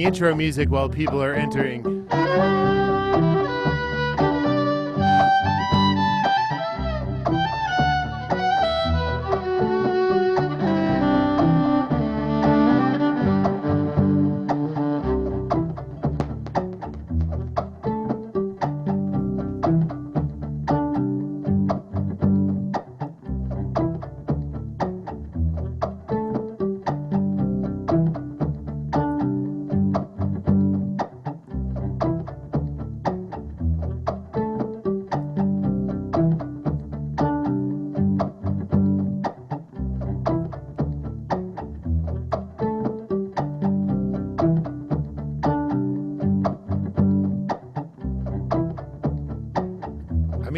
playing intro music while people are entering.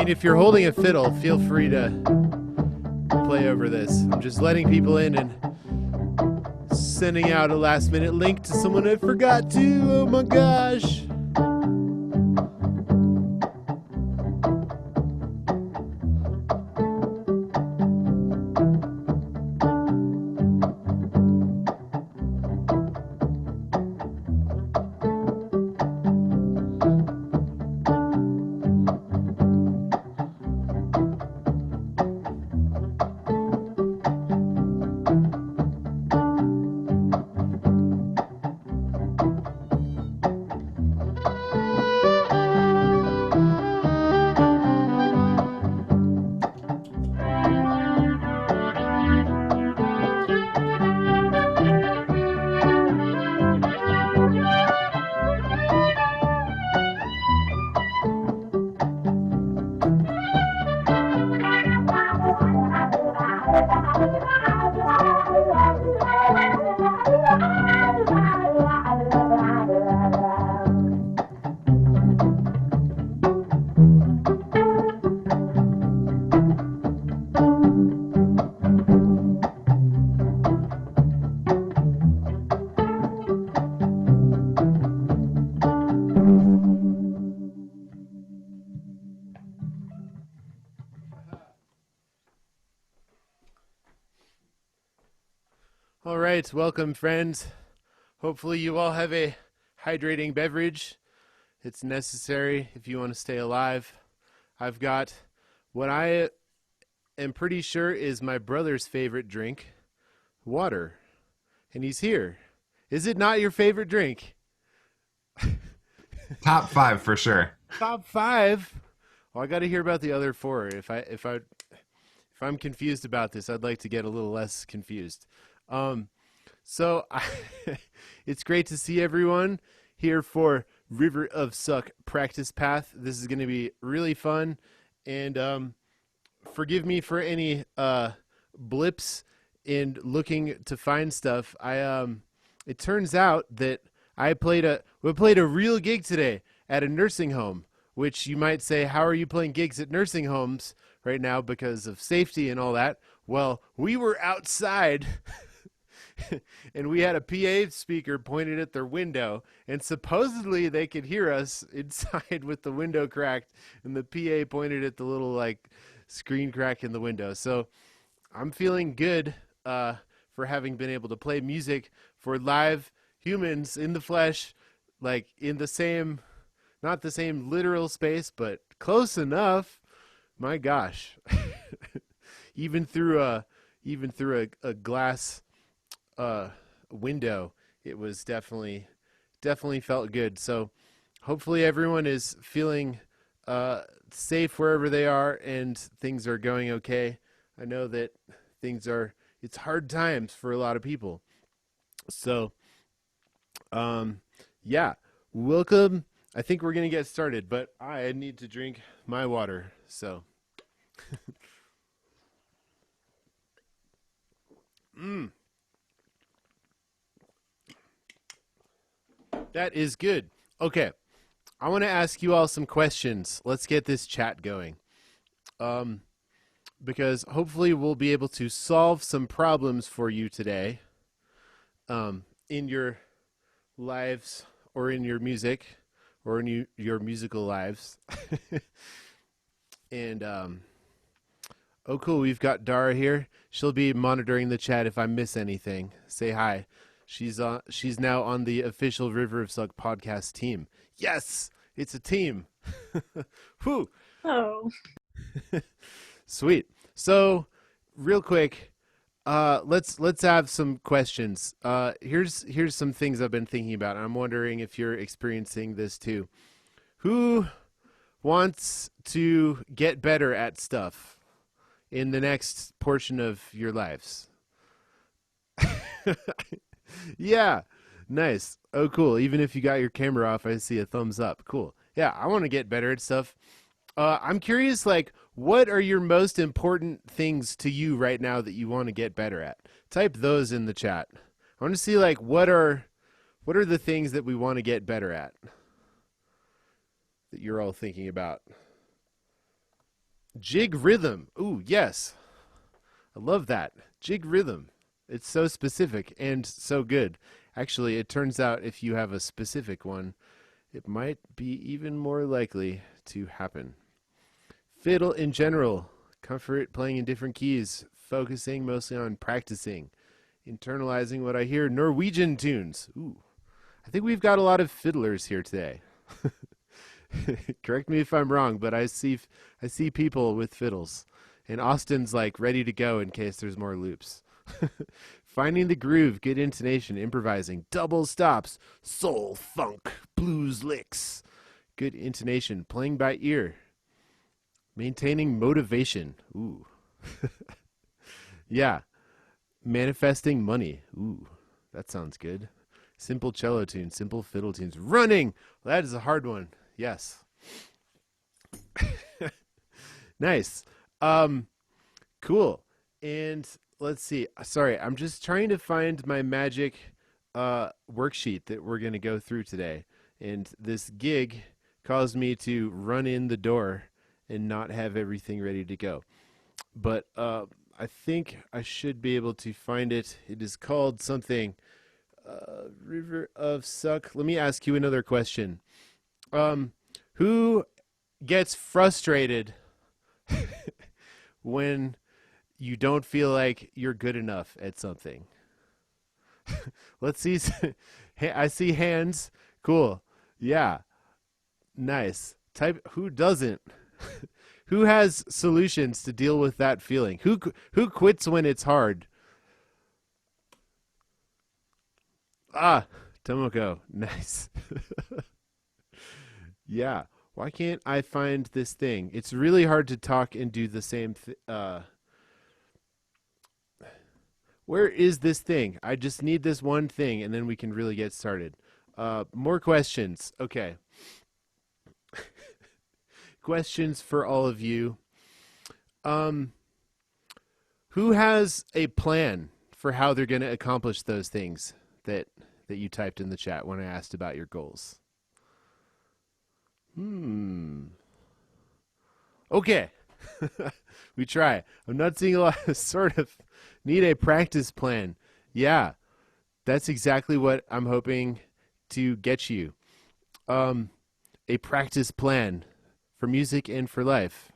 If you're holding a fiddle, feel free to play over this. I'm just letting people in and sending out a last minute link to someone I forgot to. Oh my gosh. All right, welcome friends. Hopefully you all have a hydrating beverage. It's necessary if you want to stay alive. I've got what I am pretty sure is my brother's favorite drink, water. And he's here. Is it not your favorite drink? Top 5 for sure. Top 5? Well, I got to hear about the other 4. If I'm confused about this, I'd like to get a little less confused. It's great to see everyone here for River of Suck practice path. This is going to be really fun, and forgive me for any blips in looking to find stuff. It turns out that we played a real gig today at a nursing home, which you might say, how are you playing gigs at nursing homes right now because of safety and all that? Well, we were outside. And we had a PA speaker pointed at their window, and supposedly they could hear us inside with the window cracked, and the PA pointed at the little screen crack in the window. So I'm feeling good for having been able to play music for live humans in the flesh, in the same, not the same literal space, but close enough. My gosh. even through a glass window, it was definitely felt good. So hopefully everyone is feeling safe wherever they are and things are going okay. I know that it's hard times for a lot of people. So yeah, welcome. I think we're gonna get started, but I need to drink my water, so That is good. Okay, I want to ask you all some questions. Let's get this chat going. Because hopefully we'll be able to solve some problems for you today in your lives or in your music or in your musical lives. And, oh cool, we've got Dara here. She'll be monitoring the chat if I miss anything. Say hi. She's now on the official River of Suck podcast team. Yes, it's a team. Whew. Oh, Sweet. So, real quick, let's have some questions. Here's some things I've been thinking about. I'm wondering if you're experiencing this too. Who wants to get better at stuff in the next portion of your lives? Yeah, nice. Oh, cool. Even if you got your camera off, I see a thumbs up. Cool. Yeah, I want to get better at stuff. I'm curious, like, what are your most important things to you right now that you want to get better at? Type those in the chat. I want to see, like, what are the things that we want to get better at that you're all thinking about? Jig rhythm. Ooh, yes. I love that. Jig rhythm. It's so specific and so good. Actually, it turns out if you have a specific one, it might be even more likely to happen. Fiddle in general. Comfort playing in different keys. Focusing mostly on practicing. Internalizing what I hear. Norwegian tunes. Ooh. I think we've got a lot of fiddlers here today. Correct me if I'm wrong, but I see people with fiddles. And Austin's like ready to go in case there's more loops. Finding the groove, good intonation, improvising, double stops, soul, funk, blues licks, good intonation, playing by ear, maintaining motivation. Ooh. Yeah. Manifesting money. Ooh, that sounds good. Simple cello tunes, simple fiddle tunes. Running. Well, that is a hard one. Yes. Nice. Cool. And let's see. Sorry, I'm just trying to find my magic worksheet that we're going to go through today. And this gig caused me to run in the door and not have everything ready to go. But I think I should be able to find it. It is called something River of Suck. Let me ask you another question. Who gets frustrated when you don't feel like you're good enough at something? Let's see. I see hands. Cool. Yeah. Nice. Type who doesn't? Who has solutions to deal with that feeling? Who quits when it's hard? Ah, Tomoko. Nice. Yeah. Why can't I find this thing? It's really hard to talk and do the same where is this thing? I just need this one thing, and then we can really get started. More questions. Okay. Questions for all of you. Who has a plan for how they're going to accomplish those things that you typed in the chat when I asked about your goals? Okay. We try. I'm not seeing a lot of sort of need a practice plan. Yeah, that's exactly what I'm hoping to get you. A practice plan for music and for life.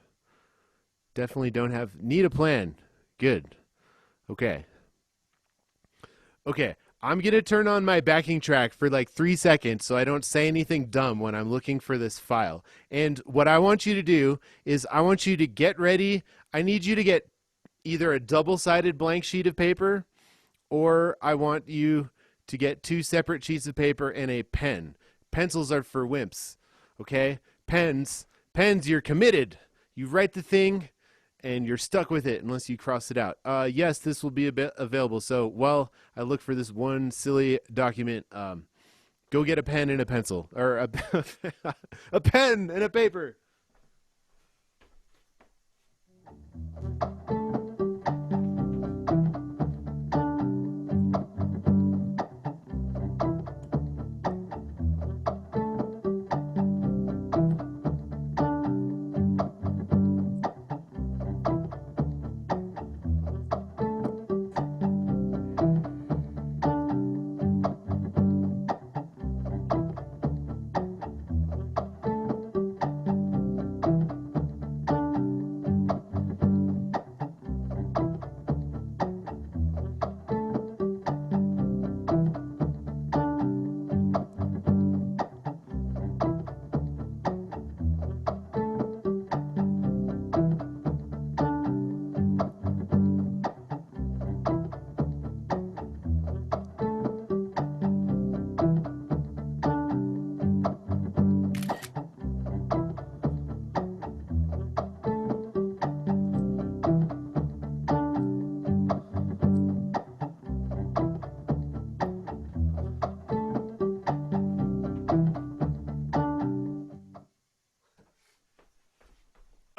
Definitely need a plan. Good. Okay. I'm going to turn on my backing track for like 3 seconds so I don't say anything dumb when I'm looking for this file. And what I want you to do is I want you to get ready. I need you to get either a double-sided blank sheet of paper, or I want you to get 2 separate sheets of paper and a pen. Pencils are for wimps, okay? Pens, you're committed. You write the thing, and you're stuck with it unless you cross it out. Yes, this will be available. So while I look for this one silly document, go get a pen and a pencil, or a pen and a paper.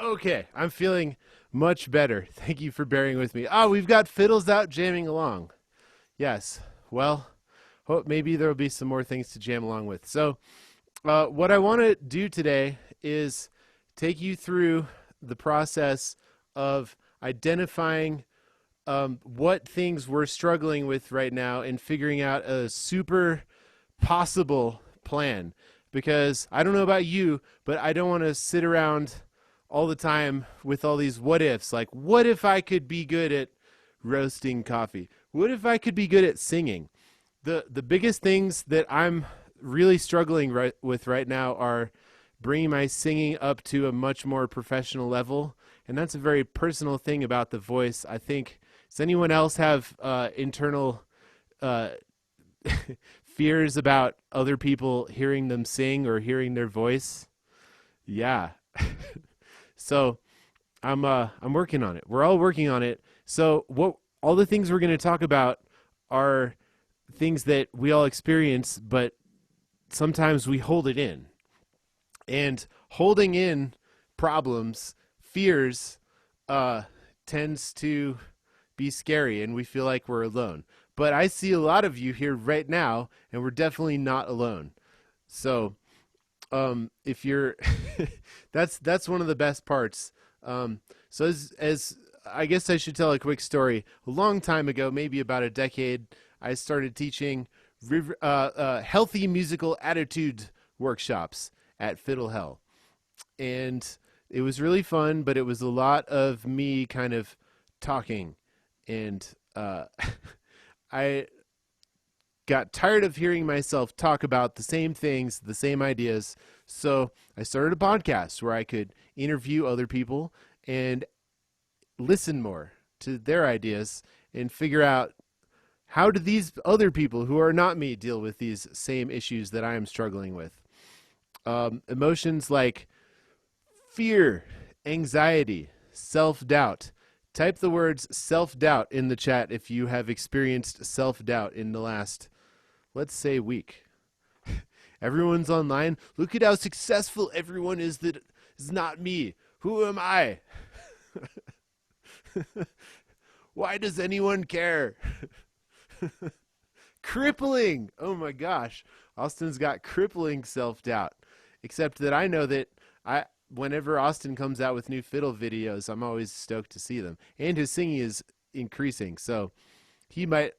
Okay, I'm feeling much better. Thank you for bearing with me. Oh, we've got fiddles out jamming along. Yes. Well, hope maybe there'll be some more things to jam along with. So, what I want to do today is take you through the process of identifying what things we're struggling with right now and figuring out a super possible plan. Because I don't know about you, but I don't want to sit around all the time with all these what ifs. Like, what if I could be good at roasting coffee? What if I could be good at singing? The biggest things that I'm really struggling with right now are bringing my singing up to a much more professional level. And that's a very personal thing about the voice. I think, does anyone else have internal fears about other people hearing them sing or hearing their voice? Yeah. So I'm working on it. We're all working on it. So all the things we're going to talk about are things that we all experience, but sometimes we hold it in. And holding in problems, fears, tends to be scary, and we feel like we're alone. But I see a lot of you here right now, and we're definitely not alone. So if you're that's one of the best parts. So as I guess I should tell a quick story. A long time ago, maybe about a decade, I started teaching healthy musical attitude workshops at Fiddle Hell. And it was really fun, but it was a lot of me kind of talking. And I got tired of hearing myself talk about the same things, the same ideas. So I started a podcast where I could interview other people and listen more to their ideas and figure out, how do these other people who are not me deal with these same issues that I am struggling with? Emotions like fear, anxiety, self-doubt. Type the words self-doubt in the chat if you have experienced self-doubt in the last, let's say, week. Everyone's online. Look at how successful everyone is. That is not me. Who am I? Why does anyone care? Crippling. Oh my gosh. Austin's got crippling self-doubt. Except that I know that whenever Austin comes out with new fiddle videos, I'm always stoked to see them. And his singing is increasing, so he might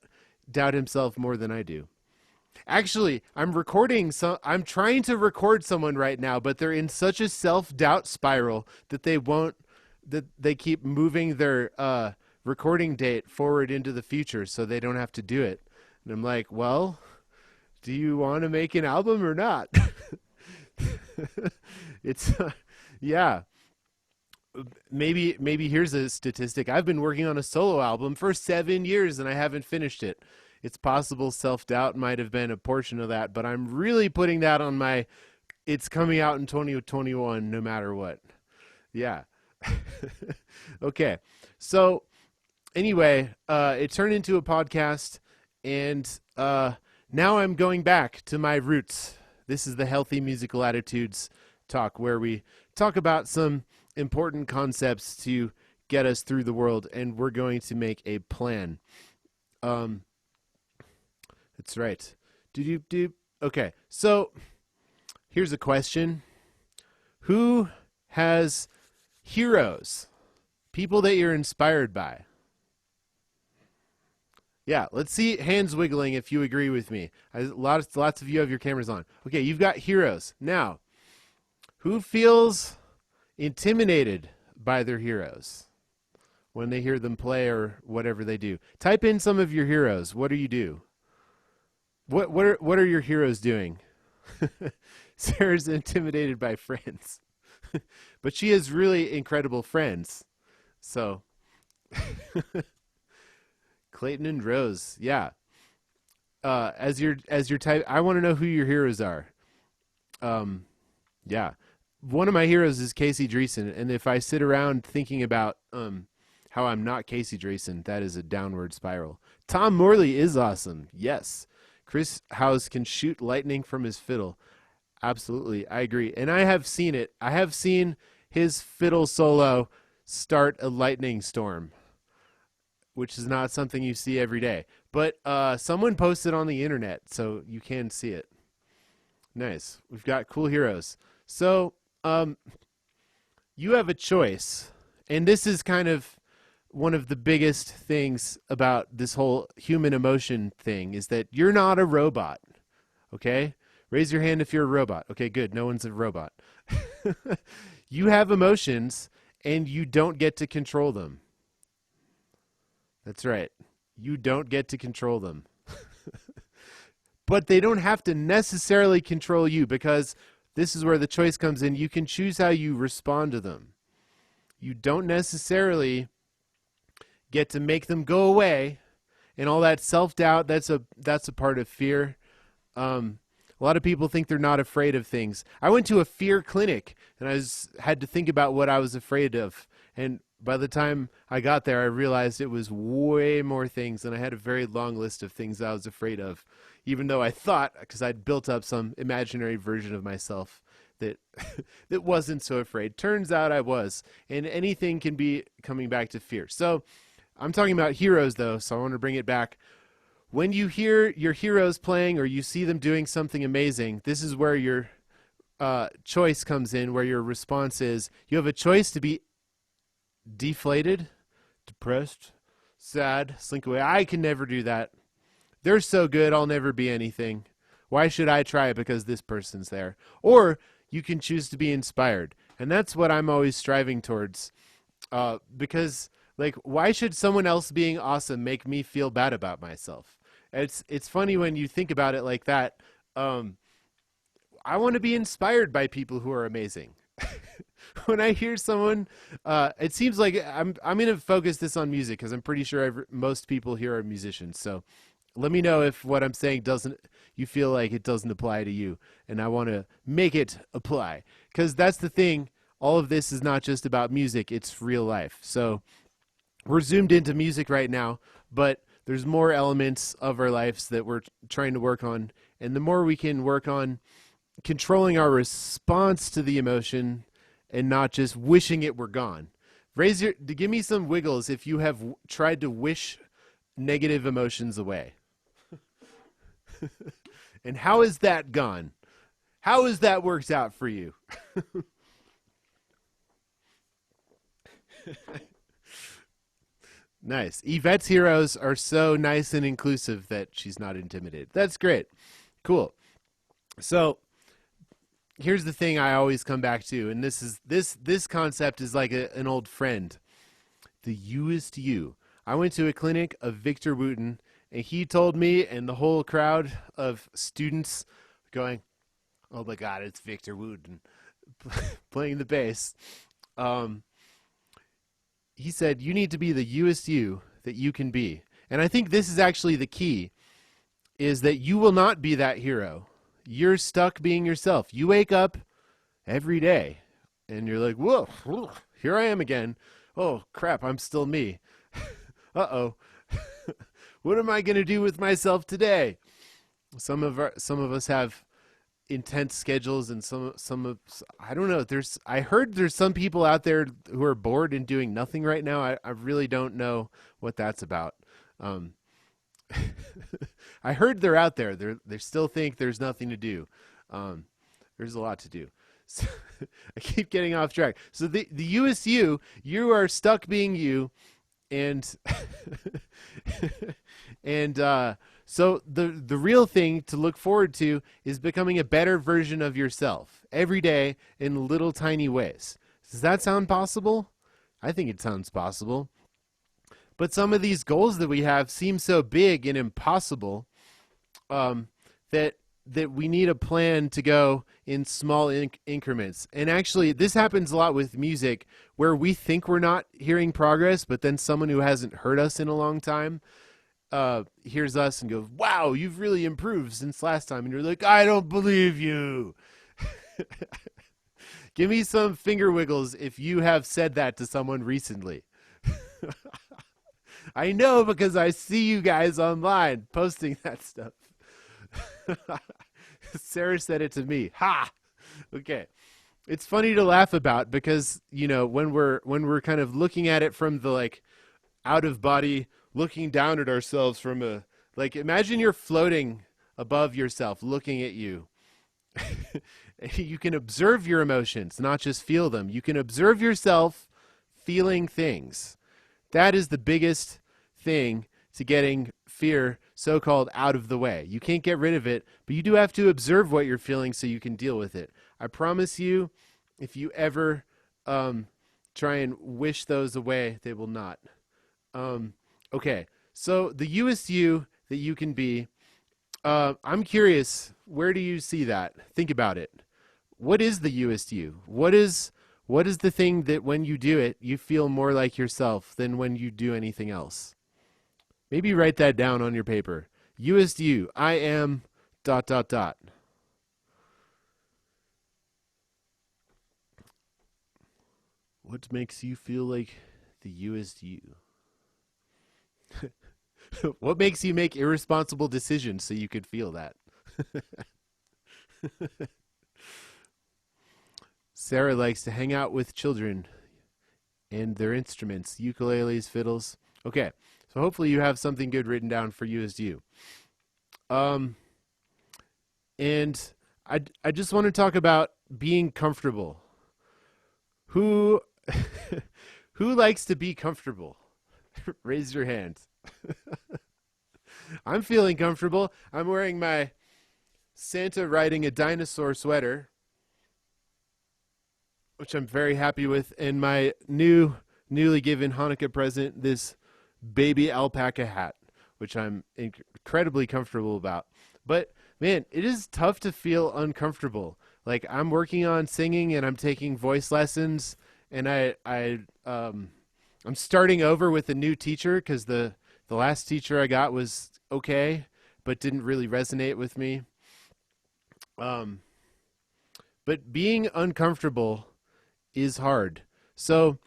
doubt himself more than I do. Actually, I'm trying to record someone right now, but they're in such a self-doubt spiral that they keep moving their recording date forward into the future so they don't have to do it. And I'm like, well, do you want to make an album or not? It's yeah. Maybe here's a statistic. I've been working on a solo album for 7 years and I haven't finished it. It's possible self-doubt might have been a portion of that, but I'm really putting that on it's coming out in 2021 no matter what. Yeah. Okay. So anyway, it turned into a podcast, and now I'm going back to my roots. This is the Healthy Musical Attitudes talk, where we talk about some important concepts to get us through the world, and we're going to make a plan. That's right. Okay, so here's a question. Who has heroes? People that you're inspired by? Yeah, let's see hands wiggling if you agree with me. Lots of you have your cameras on. Okay, you've got heroes. Now, who feels intimidated by their heroes when they hear them play or whatever they do? Type in some of your heroes. What do you do? What are your heroes doing? Sarah's intimidated by friends. But she has really incredible friends. So Clayton and Rose, yeah. As your type, I want to know who your heroes are. Yeah. One of my heroes is Casey Dreesen, and if I sit around thinking about how I'm not Casey Dreesen, that is a downward spiral. Tom Morley is awesome. Yes. Chris House can shoot lightning from his fiddle. Absolutely, I agree. And I have seen it. I have seen his fiddle solo start a lightning storm, which is not something you see every day. But someone posted on the internet, so you can see it. Nice. We've got cool heroes. So you have a choice. And this is kind of one of the biggest things about this whole human emotion thing is that you're not a robot. Okay? Raise your hand if you're a robot. Okay, good. No one's a robot. You have emotions, and you don't get to control them. That's right. You don't get to control them. But they don't have to necessarily control you, because this is where the choice comes in. You can choose how you respond to them. You don't necessarily get to make them go away, and all that self-doubt, that's a part of fear. A lot of people think they're not afraid of things. I went to a fear clinic, and I had to think about what I was afraid of. And by the time I got there, I realized it was way more things, and I had a very long list of things I was afraid of, even though I thought, because I'd built up some imaginary version of myself that that wasn't so afraid. Turns out I was, and anything can be coming back to fear. So I'm talking about heroes, though, so I want to bring it back. When you hear your heroes playing or you see them doing something amazing, this is where your choice comes in, where your response is. You have a choice to be deflated, depressed, sad, slink away. I can never do that. They're so good, I'll never be anything. Why should I try because this person's there? Or you can choose to be inspired. And that's what I'm always striving towards. Because, like, why should someone else being awesome make me feel bad about myself? It's funny when you think about it like that. I want to be inspired by people who are amazing. When I hear someone, it seems like I'm going to focus this on music because I'm pretty sure most people here are musicians. So let me know if what I'm saying you feel like it doesn't apply to you, and I want to make it apply, because that's the thing. All of this is not just about music, it's real life. So we're zoomed into music right now, but there's more elements of our lives that we're trying to work on, and the more we can work on controlling our response to the emotion and not just wishing it were gone. Give me some wiggles if you have tried to wish negative emotions away. And how has that gone? How has that worked out for you? Nice. Yvette's heroes are so nice and inclusive that she's not intimidated. That's great. Cool. So here's the thing I always come back to, and this concept is like an old friend. The youest you. I went to a clinic of Victor Wooten, and he told me, and the whole crowd of students going, "Oh my God, it's Victor Wooten playing the bass." He said, you need to be the youest you that you can be. And I think this is actually the key, is that you will not be that hero. You're stuck being yourself. You wake up every day and you're like, whoa, here I am again. Oh, crap, I'm still me. Uh-oh. What am I going to do with myself today? Some of us have intense schedules, and I don't know. I heard there's some people out there who are bored and doing nothing right now. I really don't know what that's about. I heard they're out there. They still think there's nothing to do. There's a lot to do. So I keep getting off track. So the you is you. You are stuck being you, and so the real thing to look forward to is becoming a better version of yourself every day in little tiny ways. Does that sound possible? I think it sounds possible. But some of these goals that we have seem so big and impossible that we need a plan to go in small increments. And actually, this happens a lot with music, where we think we're not hearing progress, but then someone who hasn't heard us in a long time hears us and goes, wow, you've really improved since last time. And you're like, I don't believe you. Give me some finger wiggles if you have said that to someone recently. I know, because I see you guys online posting that stuff. Sarah said it to me. Ha! Okay. it's funny to laugh about because, when we're kind of looking at it from the like out of body, looking down at ourselves from a, like, imagine you're floating above yourself, looking at you. You can observe your emotions, not just feel them. You can observe yourself feeling things. That is the biggest thing to getting fear so-called out of the way. You can't get rid of it, but you do have to observe what you're feeling so you can deal with it. I promise you, if you ever try and wish those away, they will not. Okay, so the youest you that you can be, I'm curious, where do you see that? Think about it. What is the youest you? What is the thing that when you do it, you feel more like yourself than when you do anything else? Maybe write that down on your paper. Youest you, I am ... What makes you feel like the youest you? What makes you make irresponsible decisions so you could feel that? Sarah likes to hang out with children and their instruments, ukuleles, fiddles. Okay, so hopefully you have something good written down for you as you. And I just want to talk about being comfortable. Who who likes to be comfortable? Raise your hand. I'm feeling comfortable. I'm wearing my Santa riding a dinosaur sweater, which I'm very happy with, and my newly given Hanukkah present, this baby alpaca hat, which I'm incredibly comfortable about. But man, it is tough to feel uncomfortable. Like, I'm working on singing and I'm taking voice lessons, and I'm starting over with a new teacher because the last teacher I got was okay, but didn't really resonate with me. But being uncomfortable is hard. So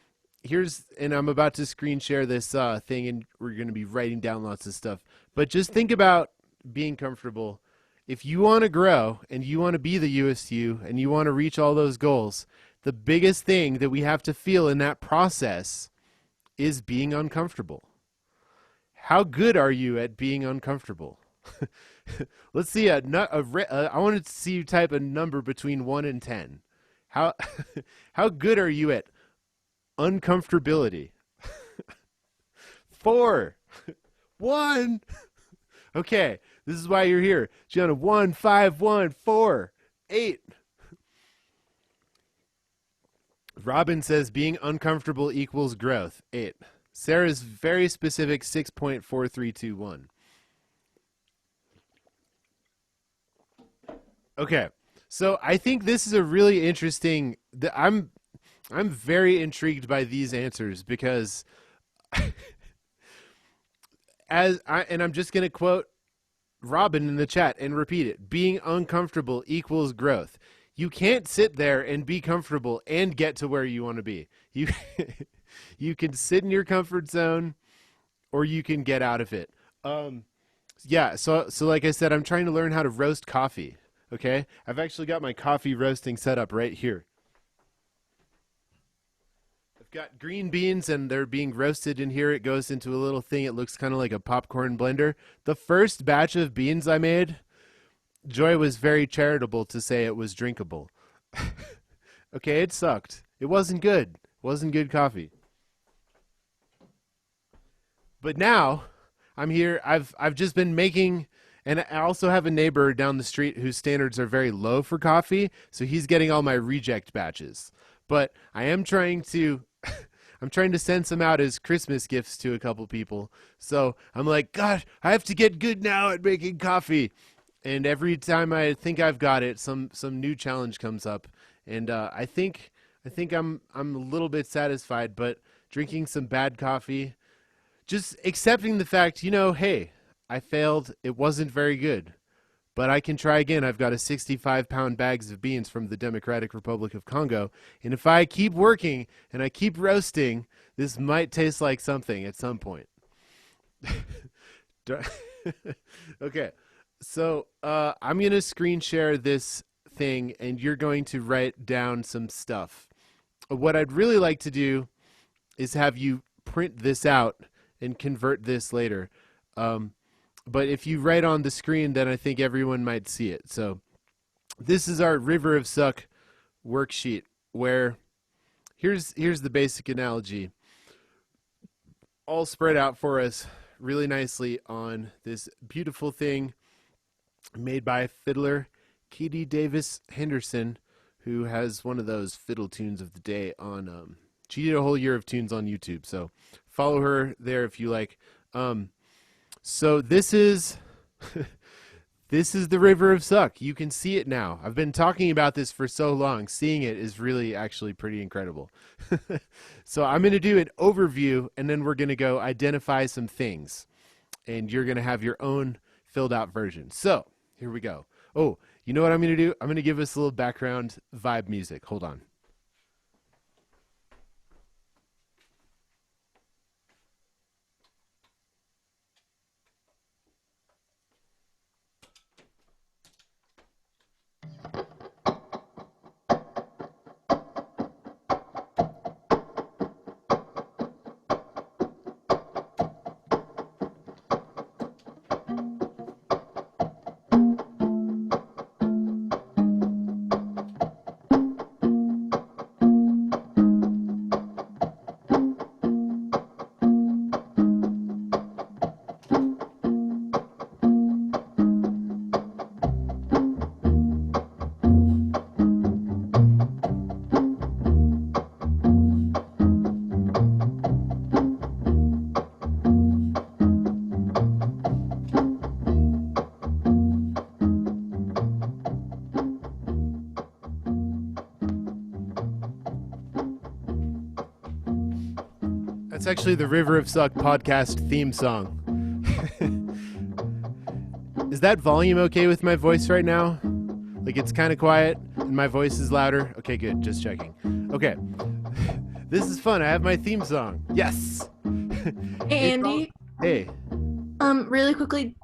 and I'm about to screen share this thing, and we're going to be writing down lots of stuff. But just think about being comfortable. If you want to grow and you want to be the USU and you want to reach all those goals, the biggest thing that we have to feel in that process is being uncomfortable. How good are you at being uncomfortable? Let's see. I wanted to see you type a number between 1 and 10. How how good are you at uncomfortability? 4. 1. Okay, this is why you're here. Gianna, 1, 5, 1, 4, 8. Robin says being uncomfortable equals growth. 8. Sarah's very specific 6.4321. Okay, so I think this is a really interesting. I'm very intrigued by these answers because, and I'm just gonna quote Robin in the chat and repeat it: being uncomfortable equals growth. You can't sit there and be comfortable and get to where you want to be. You can sit in your comfort zone, or you can get out of it. Yeah. So like I said, I'm trying to learn how to roast coffee. Okay, I've actually got my coffee roasting set up right here. I've got green beans and they're being roasted in here. It goes into a little thing. It looks kind of like a popcorn blender. The first batch of beans I made, Joy was very charitable to say it was drinkable. Okay, it sucked. It wasn't good. It wasn't good coffee. But now I'm here. I've just been making, and I also have a neighbor down the street whose standards are very low for coffee, so he's getting all my reject batches. But I am trying to I'm trying to send some out as Christmas gifts to a couple people. So I'm like, God, I have to get good now at making coffee. And every time I think I've got it, some new challenge comes up. And I think I'm a little bit satisfied, but drinking some bad coffee, just accepting the fact, hey, I failed. It wasn't very good, but I can try again. I've got a 65-pound bags of beans from the Democratic Republic of Congo. And if I keep working and I keep roasting, this might taste like something at some point. Okay. So I'm going to screen share this thing and you're going to write down some stuff. What I'd really like to do is have you print this out and convert this later. But if you write on the screen, then I think everyone might see it. So this is our River of Suck worksheet, where here's the basic analogy, all spread out for us really nicely on this beautiful thing made by fiddler Katie Davis Henderson, who has one of those fiddle tunes of the day on she did a whole year of tunes on YouTube, so follow her there if you like. So this is this is the River of Suck. You can see it now. I've been talking about this for so long. Seeing it is really actually pretty incredible. So I'm going to do an overview, and then we're going to go identify some things, and you're going to have your own filled out version. So here we go. Oh, you know what I'm going to do? I'm going to give us a little background vibe music. Hold on. That's actually the River of Suck podcast theme song. Is that volume okay with my voice right now? Like, it's kind of quiet and my voice is louder? Okay, good. Just checking. Okay. This is fun. I have my theme song. Yes. Hey, Andy. Hey. Really quickly,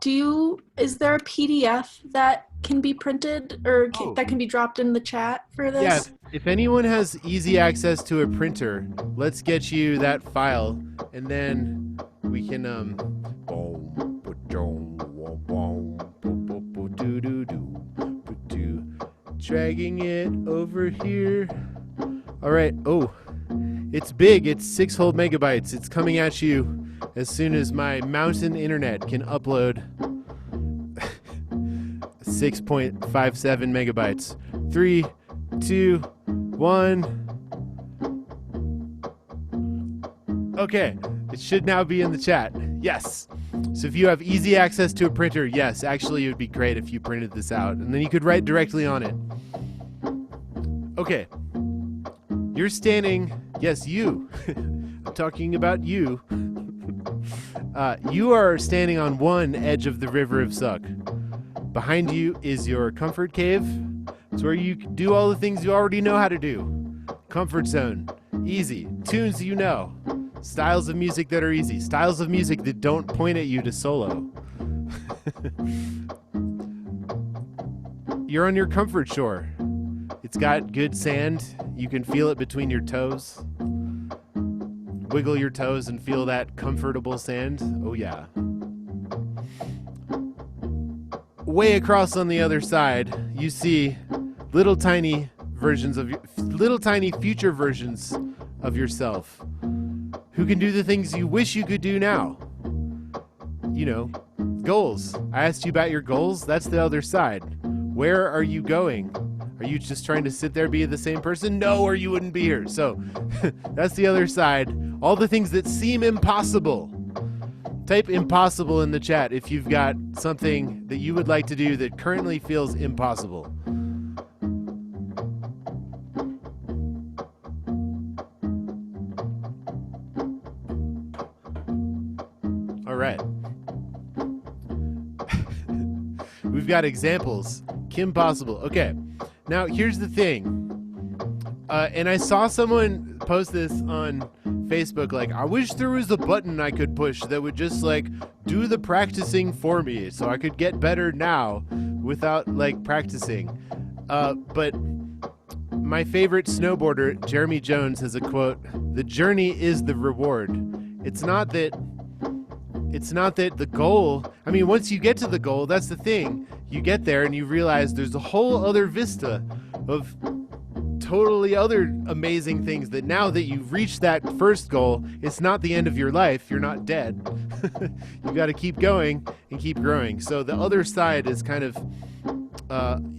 is there a PDF that can be printed or that can be dropped in the chat for this? Yeah, if anyone has easy access to a printer, let's get you that file, and then we can dragging it over here. All right. Oh, it's big. It's 6 whole megabytes. It's coming at you as soon as my mountain internet can upload 6.57 megabytes. 3, 2, 1. Okay, it should now be in the chat. Yes. So if you have easy access to a printer, yes, actually it would be great if you printed this out, and then you could write directly on it. Okay. You're standing, yes, you. I'm talking about you. You are standing on one edge of the River of Suck. Behind you is your comfort cave. It's where you can do all the things you already know how to do. Comfort zone. Easy. Tunes you know. Styles of music that are easy. Styles of music that don't point at you to solo. You're on your comfort shore. It's got good sand. You can feel it between your toes. Wiggle your toes and feel that comfortable sand. Oh yeah. Way across on the other side, you see little tiny future versions of yourself who can do the things you wish you could do now. You know, goals. I asked you about your goals. That's the other side. Where are you going? Are you just trying to sit there, be the same person? No, or you wouldn't be here. So that's the other side. All the things that seem impossible. Type impossible in the chat if you've got something that you would like to do that currently feels impossible. All right. We've got examples. Kim Possible. Okay. Now, here's the thing. And I saw someone post this on Facebook, like, I wish there was a button I could push that would just, like, do the practicing for me so I could get better now without, like, practicing. But my favorite snowboarder, Jeremy Jones, has a quote: "The journey is the reward." It's not that the goal, I mean, once you get to the goal, that's the thing. You get there and you realize there's a whole other vista of totally other amazing things, that now that you've reached that first goal, it's not the end of your life. You're not dead. You got to keep going and keep growing. So the other side is kind of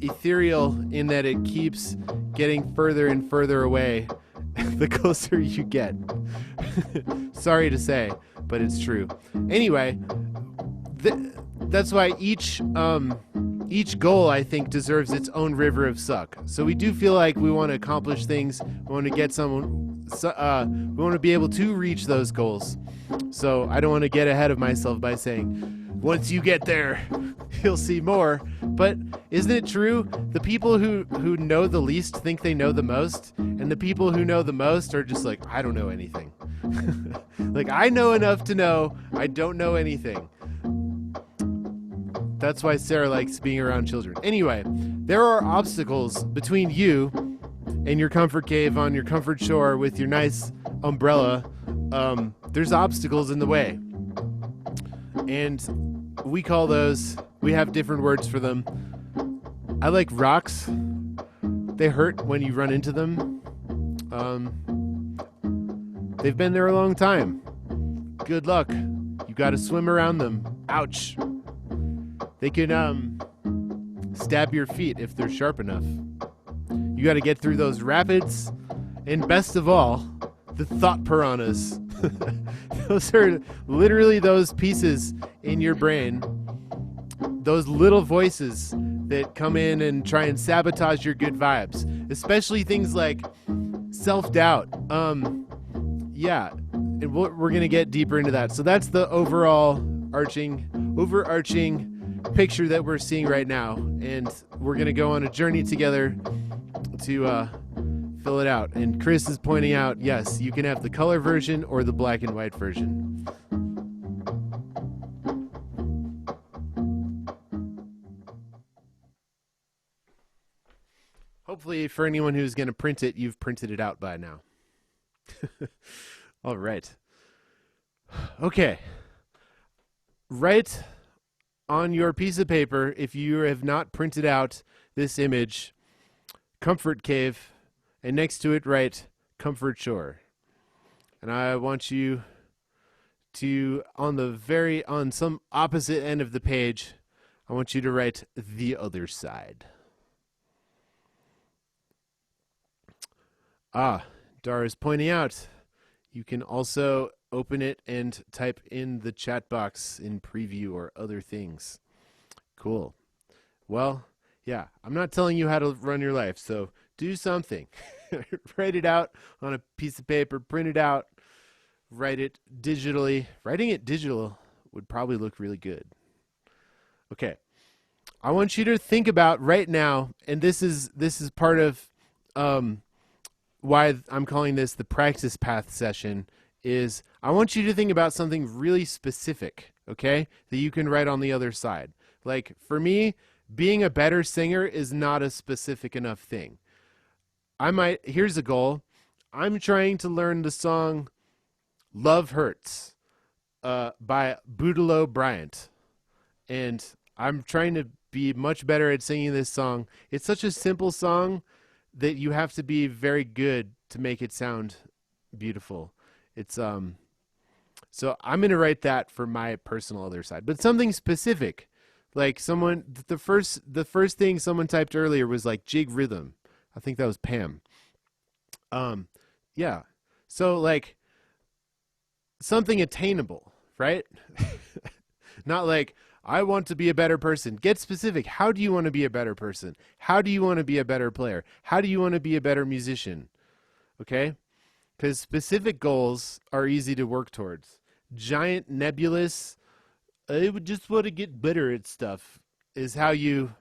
ethereal in that it keeps getting further and further away the closer you get. Sorry to say, but it's true. Anyway, that's why each goal, I think, deserves its own river of suck. So we do feel like we want to accomplish things. We want to get someone. We want to be able to reach those goals. So I don't want to get ahead of myself by saying, once you get there, you'll see more. But isn't it true? The people who know the least think they know the most, and the people who know the most are just like, I don't know anything. Like, I know enough to know I don't know anything. That's why Sarah likes being around children. Anyway, there are obstacles between you and your comfort cave on your comfort shore with your nice umbrella. There's obstacles in the way. And we call those, we have different words for them. I like rocks. They hurt when you run into them. They've been there a long time. Good luck. You gotta swim around them. Ouch. They can stab your feet if they're sharp enough. You gotta get through those rapids. And best of all, the thought piranhas. Those are literally those pieces in your brain, those little voices that come in and try and sabotage your good vibes, especially things like self-doubt. Yeah, and we're gonna get deeper into that. So that's the overarching picture that we're seeing right now, and we're gonna go on a journey together to fill it out. And Chris is pointing out, yes, you can have the color version or the black and white version. Hopefully, for anyone who's going to print it, you've printed it out by now. All right. Okay. Write on your piece of paper, if you have not printed out this image, comfort cave, and next to it write comfort shore. And I want you to, on some opposite end of the page, I want you to write the other side. Dara's pointing out, you can also open it and type in the chat box in preview or other things. Cool. Well, yeah, I'm not telling you how to run your life, so do something. Write it out on a piece of paper, print it out, write it digitally. Writing it digital would probably look really good. Okay. I want you to think about right now, and this is part of why I'm calling this the practice path session, is I want you to think about something really specific, okay, that you can write on the other side. Like, for me, being a better singer is not a specific enough thing. Here's a goal. I'm trying to learn the song Love Hurts by Boudeleaux Bryant. And I'm trying to be much better at singing this song. It's such a simple song that you have to be very good to make it sound beautiful. It's so I'm going to write that for my personal other side, but something specific. Like the first thing someone typed earlier was like jig rhythm. I think that was Pam. Yeah. So like something attainable, right? Not like, I want to be a better person. Get specific. How do you want to be a better person? How do you want to be a better player? How do you want to be a better musician? Okay? Because specific goals are easy to work towards. Giant, nebulous, I would just want to get better at stuff, is how you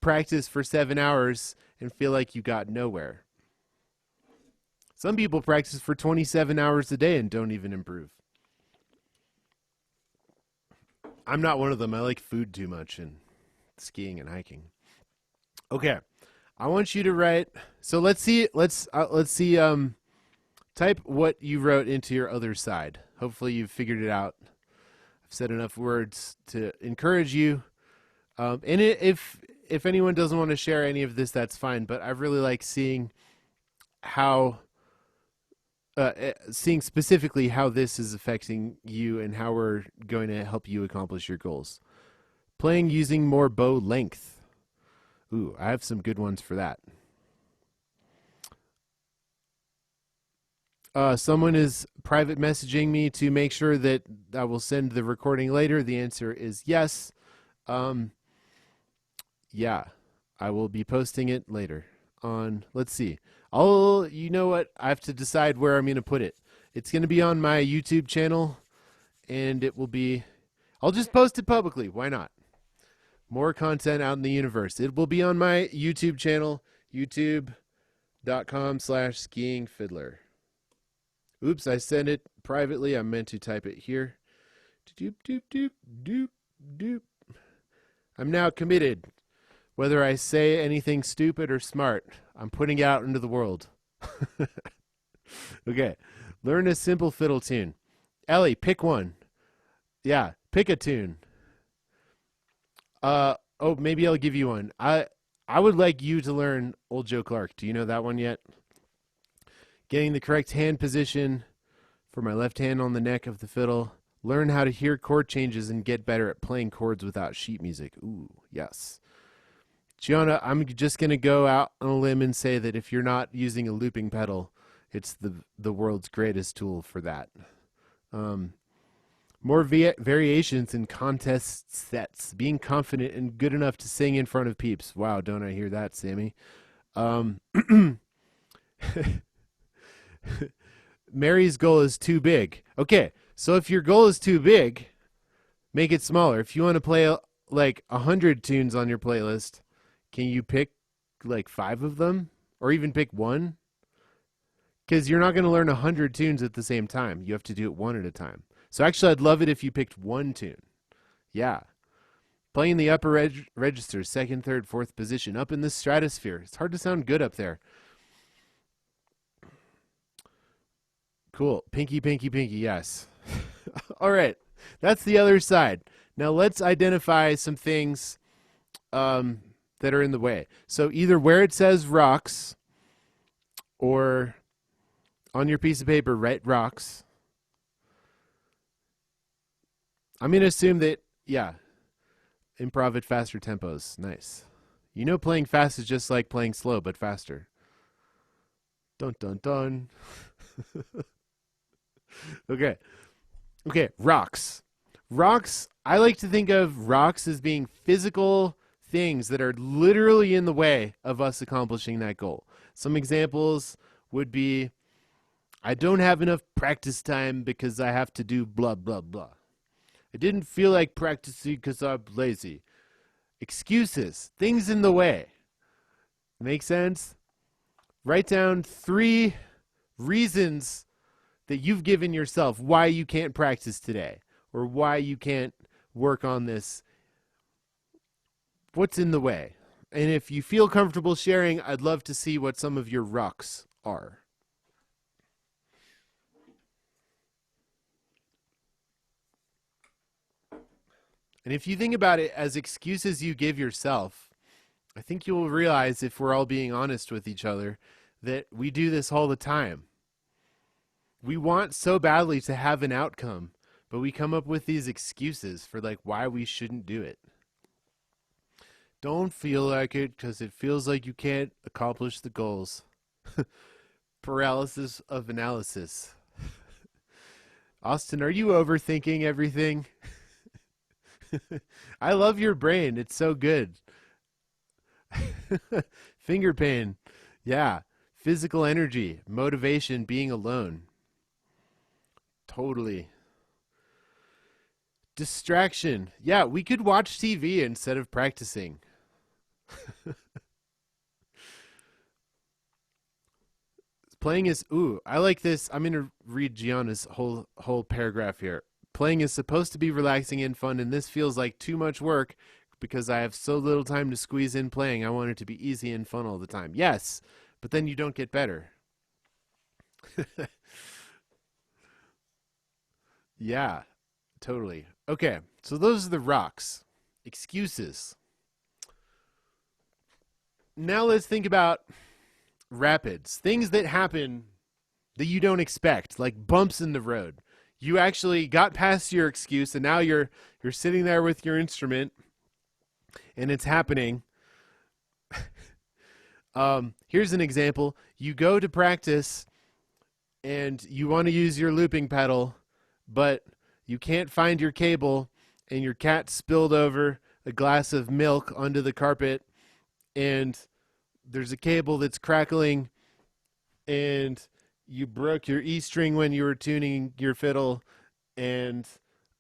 practice for 7 hours and feel like you got nowhere. Some people practice for 27 hours a day and don't even improve. I'm not one of them. I like food too much and skiing and hiking. Okay. I want you to write. So let's see. Let's see. Type what you wrote into your other side. Hopefully you've figured it out. I've said enough words to encourage you. And if anyone doesn't want to share any of this, that's fine. But I really like seeing how, seeing specifically how this is affecting you and how we're going to help you accomplish your goals. Playing using more bow length. Ooh, I have some good ones for that. Someone is private messaging me to make sure that I will send the recording later. The answer is yes. Yeah, I will be posting it later on. Let's see. You know what? I have to decide where I'm going to put it. It's going to be on my YouTube channel, and I'll just post it publicly. Why not? More content out in the universe. It will be on my YouTube channel, youtube.com/skiingfiddler. Oops, I sent it privately. I meant to type it here. Doop, doop, doop, doop, doop. I'm now committed. Whether I say anything stupid or smart, I'm putting it out into the world. Okay. Learn a simple fiddle tune. Ellie, pick one. Yeah, pick a tune. Maybe I'll give you one. I would like you to learn Old Joe Clark. Do you know that one yet? Getting the correct hand position for my left hand on the neck of the fiddle. Learn how to hear chord changes and get better at playing chords without sheet music. Ooh, yes. Gianna, I'm just going to go out on a limb and say that if you're not using a looping pedal, it's the world's greatest tool for that. More variations in contest sets. Being confident and good enough to sing in front of peeps. Wow, don't I hear that, Sammy? Mary's goal is too big. Okay, so if your goal is too big, make it smaller. If you want to play like 100 tunes on your playlist, can you pick like 5 of them? Or even pick one? Because you're not going to learn 100 tunes at the same time. You have to do it one at a time. So actually, I'd love it if you picked one tune. Yeah. Playing the upper register, 2nd, 3rd, 4th position, up in the stratosphere. It's hard to sound good up there. Cool. Pinky, pinky, pinky, yes. All right. That's the other side. Now let's identify some things that are in the way. So either where it says rocks or on your piece of paper, write rocks. I'm going to assume that, yeah, improv at faster tempos. Nice. You know playing fast is just like playing slow, but faster. Dun, dun, dun. Okay, rocks. Rocks, I like to think of rocks as being physical things that are literally in the way of us accomplishing that goal. Some examples would be, I don't have enough practice time because I have to do blah, blah, blah. I didn't feel like practicing because I'm lazy. Excuses, things in the way. Make sense? Write down 3 reasons that you've given yourself why you can't practice today or why you can't work on this. What's in the way? And if you feel comfortable sharing, I'd love to see what some of your rocks are. And if you think about it as excuses you give yourself, I think you will realize, if we're all being honest with each other, that we do this all the time. We want so badly to have an outcome, but we come up with these excuses for like why we shouldn't do it. Don't feel like it because it feels like you can't accomplish the goals. Paralysis of analysis. Austin, are you overthinking everything? I love your brain. It's so good. Finger pain. Yeah. Physical energy. Motivation. Being alone. Totally. Distraction. Yeah, we could watch TV instead of practicing. Playing is, I like this. I'm going to read Gianna's whole paragraph here. Playing is supposed to be relaxing and fun, and this feels like too much work because I have so little time to squeeze in playing. I want it to be easy and fun all the time. Yes, but then you don't get better. Yeah, totally. Okay, so those are the rocks. Excuses. Now let's think about rapids. Things that happen that you don't expect, like bumps in the road. You actually got past your excuse and now you're sitting there with your instrument and it's happening. Here's an example. You go to practice and you want to use your looping pedal, but you can't find your cable and your cat spilled over a glass of milk onto the carpet and there's a cable that's crackling and you broke your E string when you were tuning your fiddle and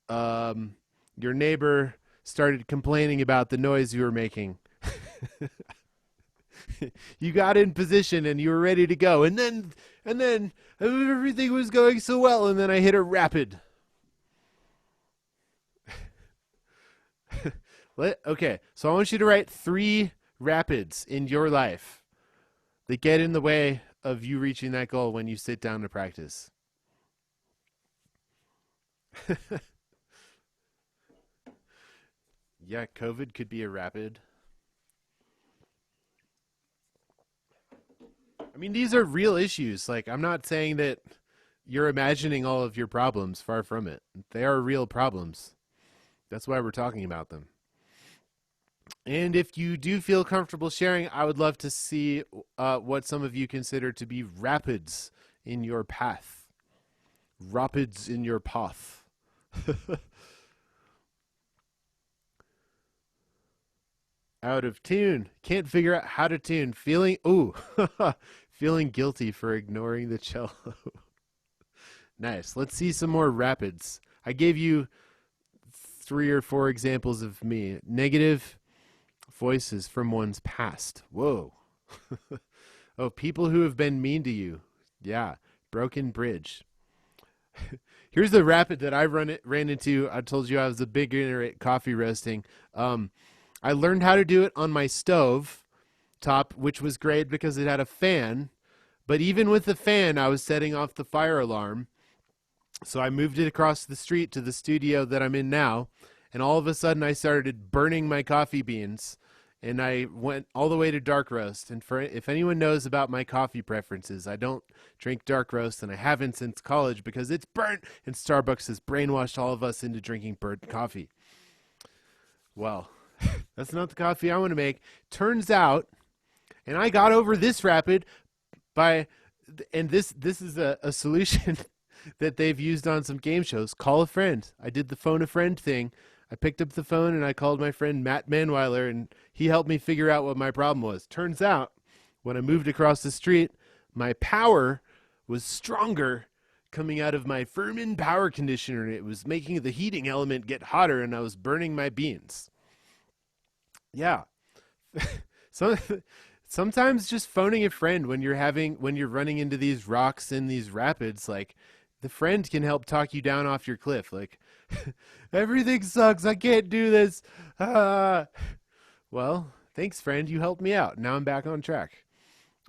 your neighbor started complaining about the noise you were making. You got in position and you were ready to go. And then everything was going so well. And then I hit a rapid. Okay, so I want you to write 3 rapids in your life that get in the way of you reaching that goal when you sit down to practice. Yeah, COVID could be a rapid. I mean, these are real issues. Like, I'm not saying that you're imagining all of your problems. Far from it. They are real problems. That's why we're talking about them. And if you do feel comfortable sharing, I would love to see what some of you consider to be rapids in your path. Rapids in your path. Out of tune. Can't figure out how to tune. Feeling guilty for ignoring the cello. Nice. Let's see some more rapids. I gave you 3 or 4 examples of me. Negative voices from one's past. Whoa. Oh, people who have been mean to you. Yeah. Broken bridge. Here's the rapid that I ran into. I told you I was a beginner at coffee roasting. I learned how to do it on my stove top, which was great because it had a fan. But even with the fan, I was setting off the fire alarm. So I moved it across the street to the studio that I'm in now. And all of a sudden, I started burning my coffee beans. And I went all the way to dark roast. And if anyone knows about my coffee preferences, I don't drink dark roast, and I haven't since college because it's burnt. And Starbucks has brainwashed all of us into drinking burnt coffee. Well, that's not the coffee I want to make. Turns out, and I got over this rapid by, and this is a solution that they've used on some game shows. Call a friend. I did the phone a friend thing. I picked up the phone and I called my friend Matt Manweiler, and he helped me figure out what my problem was. Turns out, when I moved across the street, my power was stronger coming out of my Furman power conditioner, and it was making the heating element get hotter, and I was burning my beans. Yeah. Sometimes just phoning a friend when you're running into these rocks and these rapids, like, the friend can help talk you down off your cliff. Like, everything sucks. I can't do this. Well, thanks, friend. You helped me out. Now I'm back on track.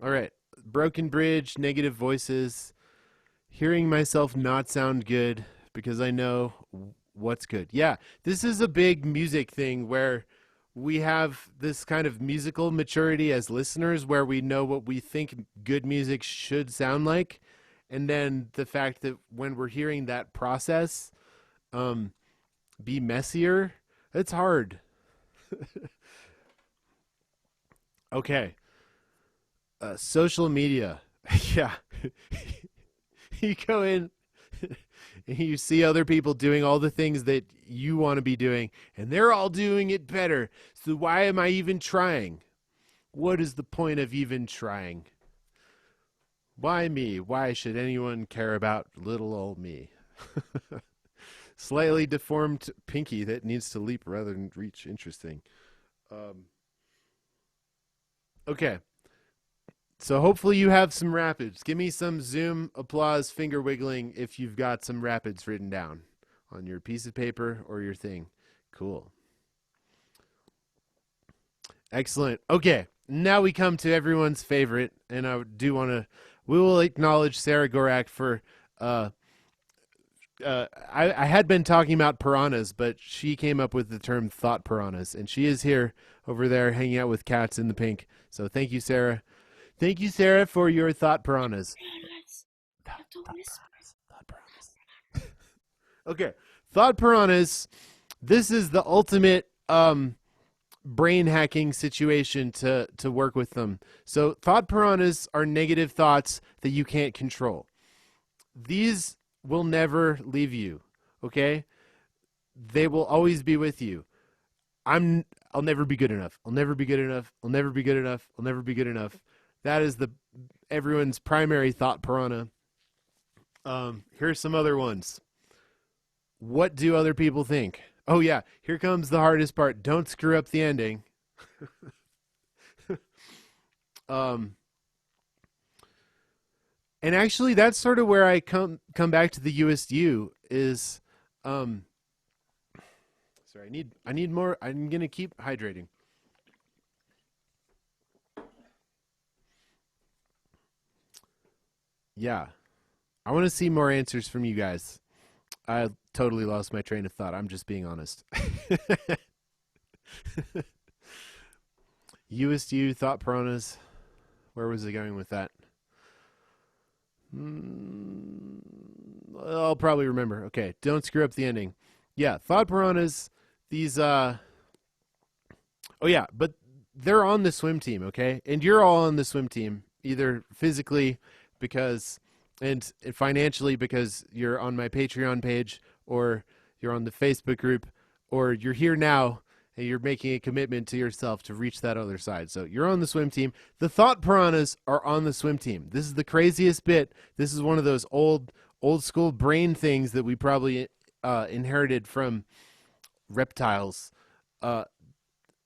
All right. Broken bridge, negative voices, hearing myself not sound good because I know what's good. Yeah, this is a big music thing where we have this kind of musical maturity as listeners where we know what we think good music should sound like. And then the fact that when we're hearing that process be messier, it's hard. Okay. Social media. Yeah. You go in and you see other people doing all the things that you want to be doing, and they're all doing it better. So why am I even trying? What is the point of even trying? Why me? Why should anyone care about little old me? Slightly deformed pinky that needs to leap rather than reach. Interesting. Okay. So hopefully you have some rapids. Give me some Zoom applause finger wiggling if you've got some rapids written down on your piece of paper or your thing. Cool. Excellent. Okay, now we come to everyone's favorite, and I do want to. We will acknowledge Sarah Gorak for. Uh, I had been talking about piranhas, but she came up with the term thought piranhas, and she is here over there hanging out with cats in the pink. So thank you, Sarah. Thank you, Sarah, for your thought piranhas. Thought piranhas. Okay, thought piranhas. This is the ultimate brain hacking situation to work with them. So thought piranhas are negative thoughts that you can't control. These will never leave you, okay? They will always be with you. I'll never be good enough. I'll never be good enough. I'll never be good enough. I'll never be good enough. That is everyone's primary thought piranha. Here's some other ones. What do other people think? Oh yeah, here comes the hardest part. Don't screw up the ending. And actually that's sort of where I come back to the USU is sorry, I need more. I'm going to keep hydrating. Yeah. I want to see more answers from you guys. I totally lost my train of thought. I'm just being honest. USU thought piranhas. Where was I going with that? I'll probably remember. Okay, don't screw up the ending. Yeah, thought piranhas. These oh yeah, but they're on the swim team, okay? And you're all on the swim team, either physically because and financially because you're on my Patreon page, or you're on the Facebook group, or you're here now and you're making a commitment to yourself to reach that other side. So you're on the swim team. The thought piranhas are on the swim team. This is the craziest bit. This is one of those old school brain things that we probably inherited from reptiles.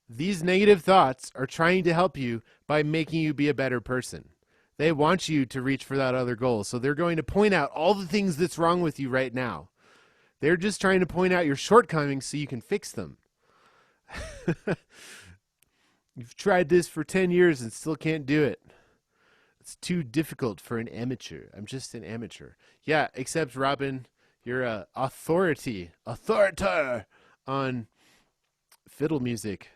These negative thoughts are trying to help you by making you be a better person. They want you to reach for that other goal. So they're going to point out all the things that's wrong with you right now. They're just trying to point out your shortcomings so you can fix them. You've tried this for 10 years and still can't do it. It's too difficult for an amateur. I'm just an amateur. Yeah, except Robin, you're a authoritator on fiddle music.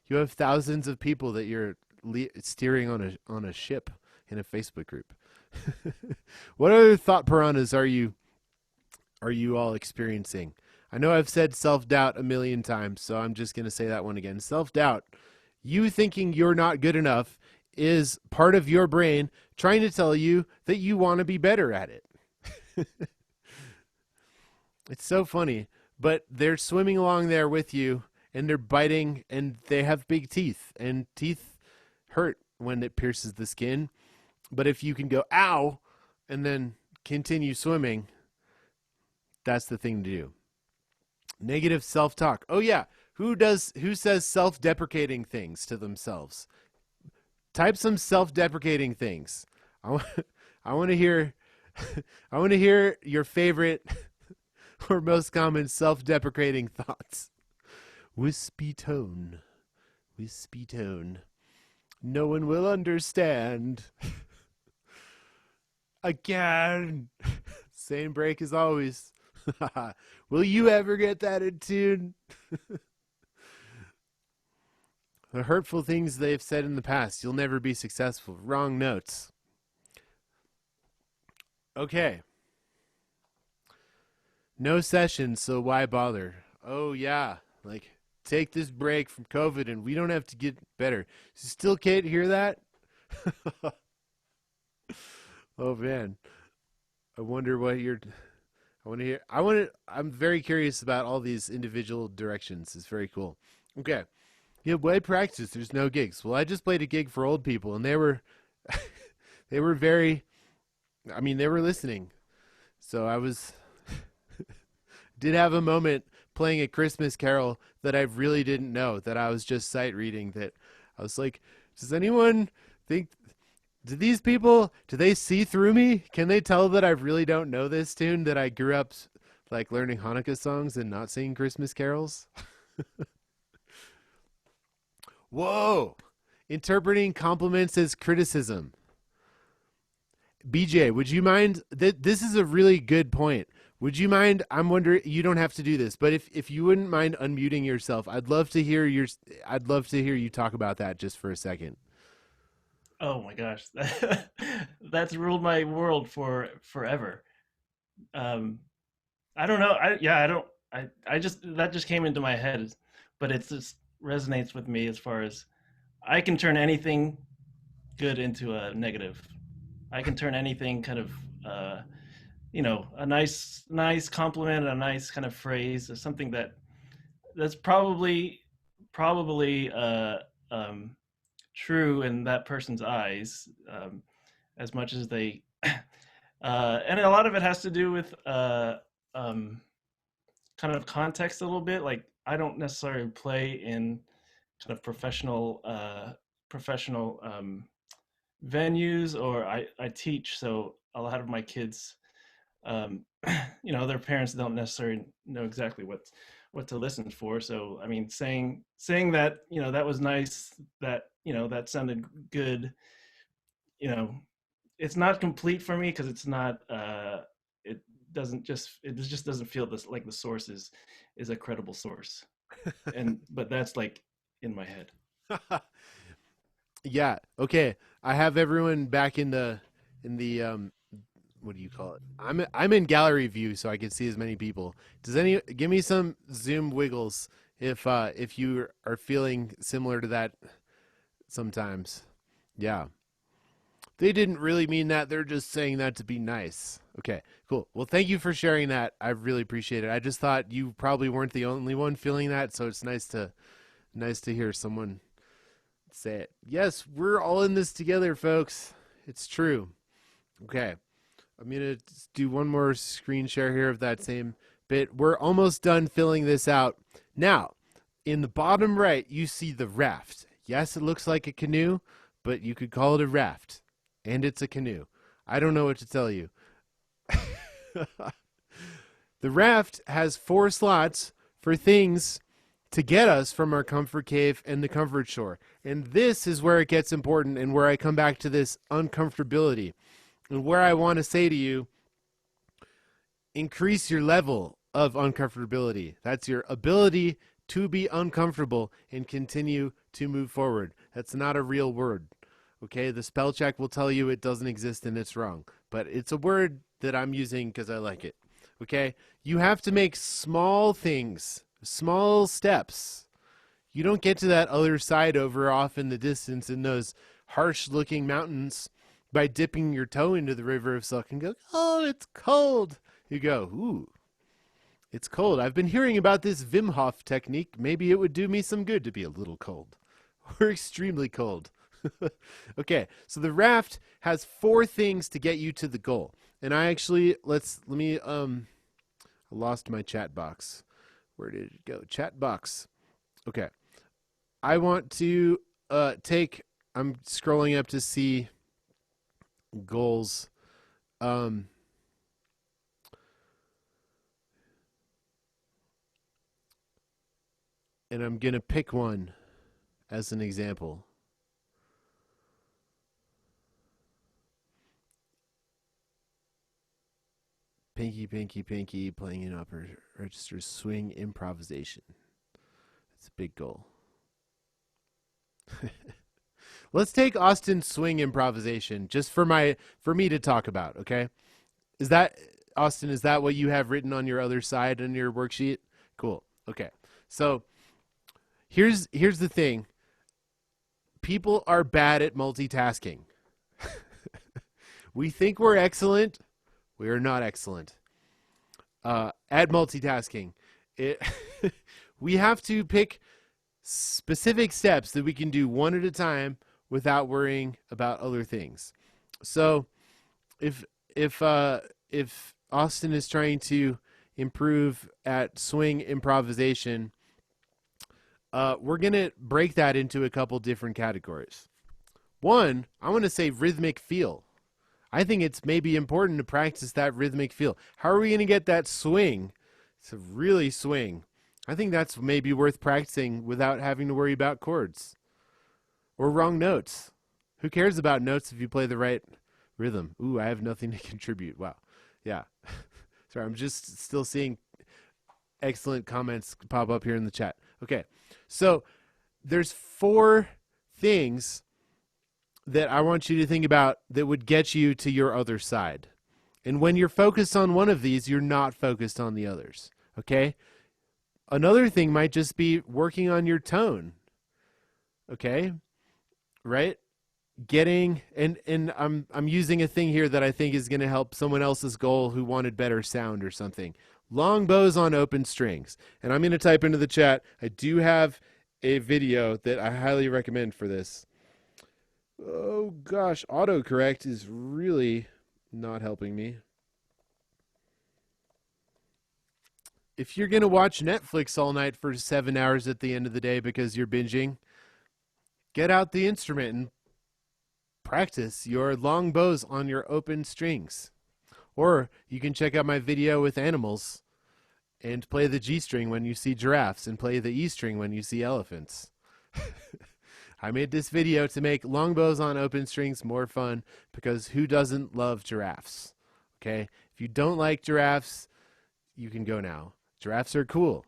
You have thousands of people that you're steering on a ship in a Facebook group. What other thought piranhas are you all experiencing? I know I've said self-doubt a million times, so I'm just going to say that one again. Self-doubt. You thinking you're not good enough is part of your brain trying to tell you that you want to be better at it. It's so funny, but they're swimming along there with you, and they're biting, and they have big teeth, and teeth hurt when it pierces the skin. But if you can go, ow, and then continue swimming, that's the thing to do. Negative self-talk. Oh yeah, who says self-deprecating things to themselves? Type some self-deprecating things. I want to hear I want to hear your favorite or most common self-deprecating thoughts. Wispy tone. Wispy tone. No one will understand. Again. Same break as always. Will you ever get that in tune? The hurtful things they've said in the past. You'll never be successful. Wrong notes. Okay. No sessions, so why bother? Oh, yeah. Like, take this break from COVID and we don't have to get better. You still can't hear that? Oh, man. I wonder what you're... I'm very curious about all these individual directions. It's very cool. Okay. Yeah, why practice? There's no gigs. Well, I just played a gig for old people, and they were very, they were listening. So I did have a moment playing a Christmas carol that I really didn't know, that I was just sight reading, that I was like, does anyone think, do these people, do they see through me? Can they tell that I really don't know this tune, that I grew up like learning Hanukkah songs and not singing Christmas carols? Whoa. Interpreting compliments as criticism. BJ, would you mind? This is a really good point. Would you mind? I'm wondering. You don't have to do this, but if you wouldn't mind unmuting yourself, I'd love to hear your. I'd love to hear you talk about that just for a second. Oh my gosh, that's ruled my world for forever. Um, I don't know. I don't. I just that just came into my head, but it just resonates with me as far as I can turn anything good into a negative. I can turn anything kind of a nice compliment, a nice kind of phrase, or something that's probably true in that person's eyes, as much as they and a lot of it has to do with um, kind of context a little bit. Like I don't necessarily play in kind of professional venues, or I teach, so a lot of my kids, um, their parents don't necessarily know exactly what to listen for. So I mean, saying that that was nice, that that sounded good, you know, it's not complete for me because it's not. It it just doesn't feel this like the source is a credible source, and but that's like in my head. Yeah. Okay. I have everyone back in the what do you call it? I'm in gallery view so I can see as many people. Does any give me some Zoom wiggles if you are feeling similar to that sometimes? Yeah. They didn't really mean that. They're just saying that to be nice. Okay, cool. Well, thank you for sharing that. I really appreciate it. I just thought you probably weren't the only one feeling that, so it's nice to hear someone say it. Yes, we're all in this together, folks. It's true. Okay. I'm going to do one more screen share here of that same bit. We're almost done filling this out. Now, in the bottom right, you see the raft. Yes, it looks like a canoe, but you could call it a raft. And it's a canoe. I don't know what to tell you. The raft has 4 slots for things to get us from our comfort cave and the comfort shore. And this is where it gets important and where I come back to this uncomfortability. And where I want to say to you, increase your level of uncomfortability. That's your ability to be uncomfortable and continue to move forward. That's not a real word. Okay, the spell check will tell you it doesn't exist and it's wrong. But it's a word that I'm using because I like it. Okay, you have to make small things, small steps. You don't get to that other side over off in the distance in those harsh-looking mountains by dipping your toe into the river of suck and go, oh, it's cold. You go, ooh, it's cold. I've been hearing about this Wim Hof technique. Maybe it would do me some good to be a little cold or extremely cold. Okay, so the raft has 4 things to get you to the goal. And I actually, I lost my chat box. Where did it go? Chat box. Okay. I want to I'm scrolling up to see goals. And I'm going to pick one as an example. Pinky, pinky, pinky, playing in upper register, swing improvisation. That's a big goal. Let's take Austin's swing improvisation just for me to talk about, okay? Is that, Austin, is that what you have written on your other side on your worksheet? Cool. Okay. So here's the thing. People are bad at multitasking. We think we're excellent. We are not excellent at multitasking. We have to pick specific steps that we can do one at a time without worrying about other things. So if Austin is trying to improve at swing improvisation, we're going to break that into a couple different categories. One, I want to say rhythmic feel. I think it's maybe important to practice that rhythmic feel. How are we going to get that swing to really swing? I think that's maybe worth practicing without having to worry about chords. or wrong notes. Who cares about notes if you play the right rhythm? Ooh, I have nothing to contribute. Wow. Yeah. Sorry, I'm just still seeing excellent comments pop up here in the chat. Okay. So there's 4 things that I want you to think about that would get you to your other side. And when you're focused on one of these, you're not focused on the others. Okay? Another thing might just be working on your tone. Okay? Right? Getting and I'm using a thing here that I think is going to help someone else's goal who wanted better sound or something. Long bows on open strings. And I'm going to type into the chat. I do have a video that I highly recommend for this. Oh gosh, autocorrect is really not helping me. If you're going to watch Netflix all night for 7 hours at the end of the day because you're binging, get out the instrument and practice your long bows on your open strings. Or you can check out my video with animals and play the G string when you see giraffes and play the E string when you see elephants. I made this video to make long bows on open strings more fun because who doesn't love giraffes? Okay? If you don't like giraffes, you can go now. Giraffes are cool.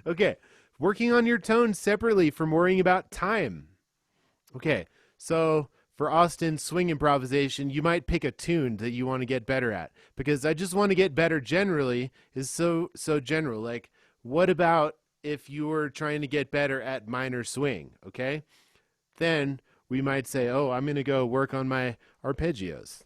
Okay. Working on your tone separately from worrying about time. Okay. So for Austin's swing improvisation, you might pick a tune that you want to get better at, because I just want to get better generally is so general. Like, what about if you were trying to get better at minor swing? Okay. Then we might say, oh, I'm going to go work on my arpeggios.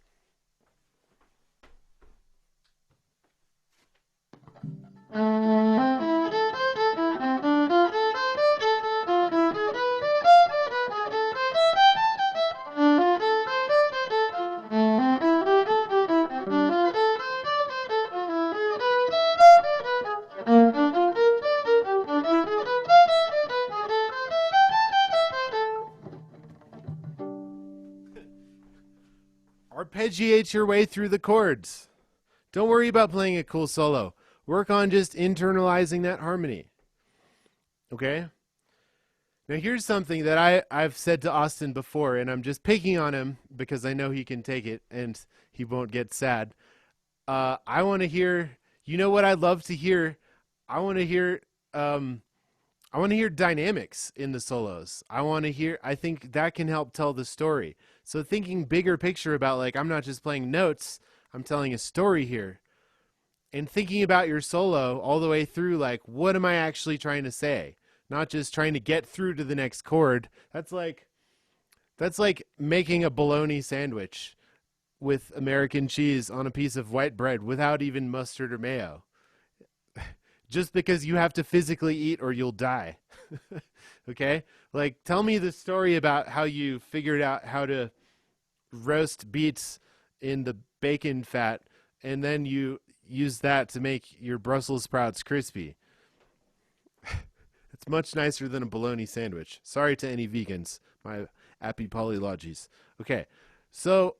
Arpeggiate your way through the chords. Don't worry about playing a cool solo. Work on just internalizing that harmony. Okay? Now here's something that I've said to Austin before, and I'm just picking on him because I know he can take it and he won't get sad. I want to hear, you know what I'd love to hear? I want to hear dynamics in the solos. I think that can help tell the story. So thinking bigger picture about, like, I'm not just playing notes, I'm telling a story here. And thinking about your solo all the way through, like, what am I actually trying to say? Not just trying to get through to the next chord. That's like making a bologna sandwich with American cheese on a piece of white bread without even mustard or mayo. Just because you have to physically eat or you'll die. Okay? Like, tell me the story about how you figured out how to roast beets in the bacon fat, and then you use that to make your Brussels sprouts crispy. It's much nicer than a bologna sandwich. Sorry to any vegans, my appy polylogies. Okay, so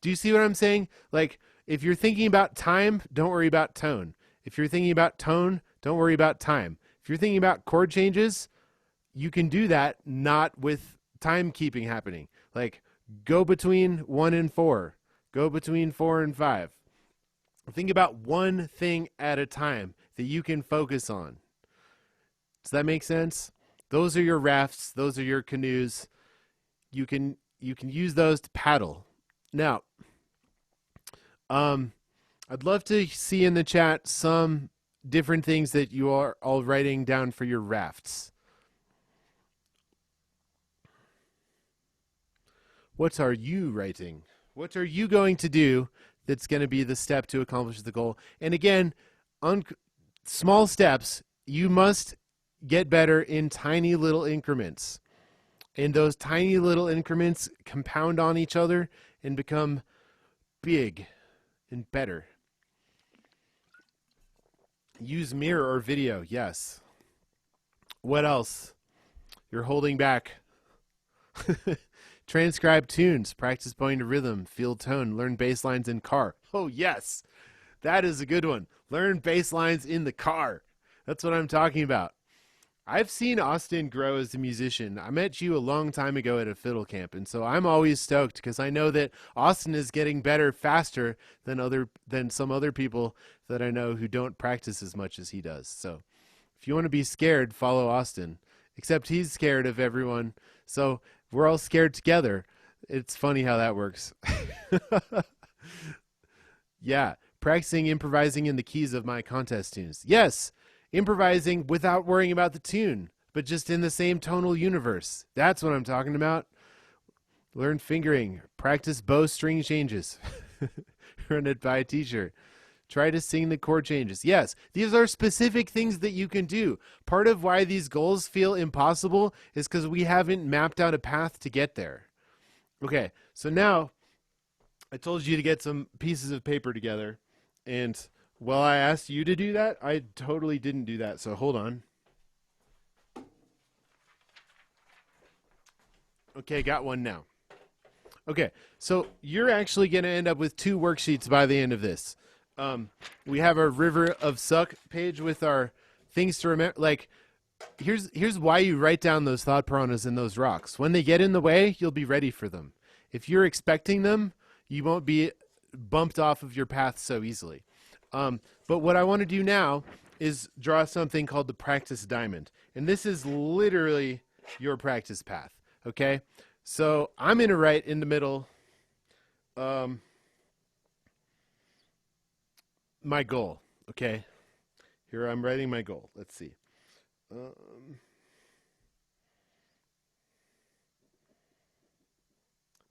do you see what I'm saying? Like, if you're thinking about time, don't worry about tone. If you're thinking about tone, don't worry about time. If you're thinking about chord changes, you can do that not with timekeeping happening. Like, go between 1 and 4. Go between 4 and 5. Think about one thing at a time that you can focus on. Does that make sense? Those are your rafts. Those are your canoes. You can use those to paddle. Now, I'd love to see in the chat some different things that you are all writing down for your rafts. What are you writing? What are you going to do that's going to be the step to accomplish the goal? And again, small steps. You must get better in tiny little increments. And those tiny little increments compound on each other and become big and better. Use mirror or video, yes. What else? You're holding back. Transcribe tunes, practice playing to rhythm, feel tone, learn bass lines in car. Oh, yes. That is a good one. Learn bass lines in the car. That's what I'm talking about. I've seen Austin grow as a musician. I met you a long time ago at a fiddle camp, and so I'm always stoked because I know that Austin is getting better faster than some other people that I know who don't practice as much as he does. So if you want to be scared, follow Austin. Except he's scared of everyone, so we're all scared together. It's funny how that works. Yeah, practicing improvising in the keys of my contest tunes. Yes, improvising without worrying about the tune, but just in the same tonal universe. That's what I'm talking about. Learn fingering. Practice bow string changes. Run it by a teacher. Try to sing the chord changes. Yes, these are specific things that you can do. Part of why these goals feel impossible is because we haven't mapped out a path to get there. Okay, so now I told you to get some pieces of paper together, and while I asked you to do that, I totally didn't do that, so hold on. Okay, got one now. Okay, so you're actually going to end up with 2 worksheets by the end of this. We have our River of Suck page with our things to remember. Like, here's why you write down those thought piranhas and those rocks. When they get in the way, you'll be ready for them. If you're expecting them, you won't be bumped off of your path so easily. But what I want to do now is draw something called the practice diamond. And this is literally your practice path, okay? So I'm going to write in the middle my goal, okay? Here I'm writing my goal. Let's see.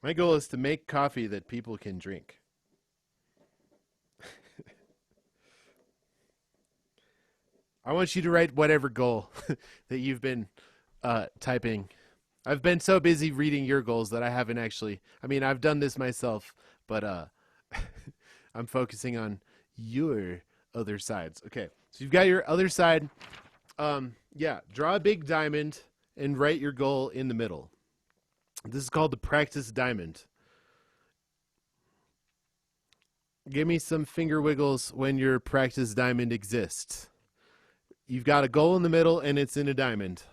My goal is to make coffee that people can drink. I want you to write whatever goal that you've been typing. I've been so busy reading your goals that I haven't actually, I've done this myself, but I'm focusing on your other sides. Okay, so you've got your other side. Draw a big diamond and write your goal in the middle. This is called the practice diamond. Give me some finger wiggles when your practice diamond exists. You've got a goal in the middle and it's in a diamond.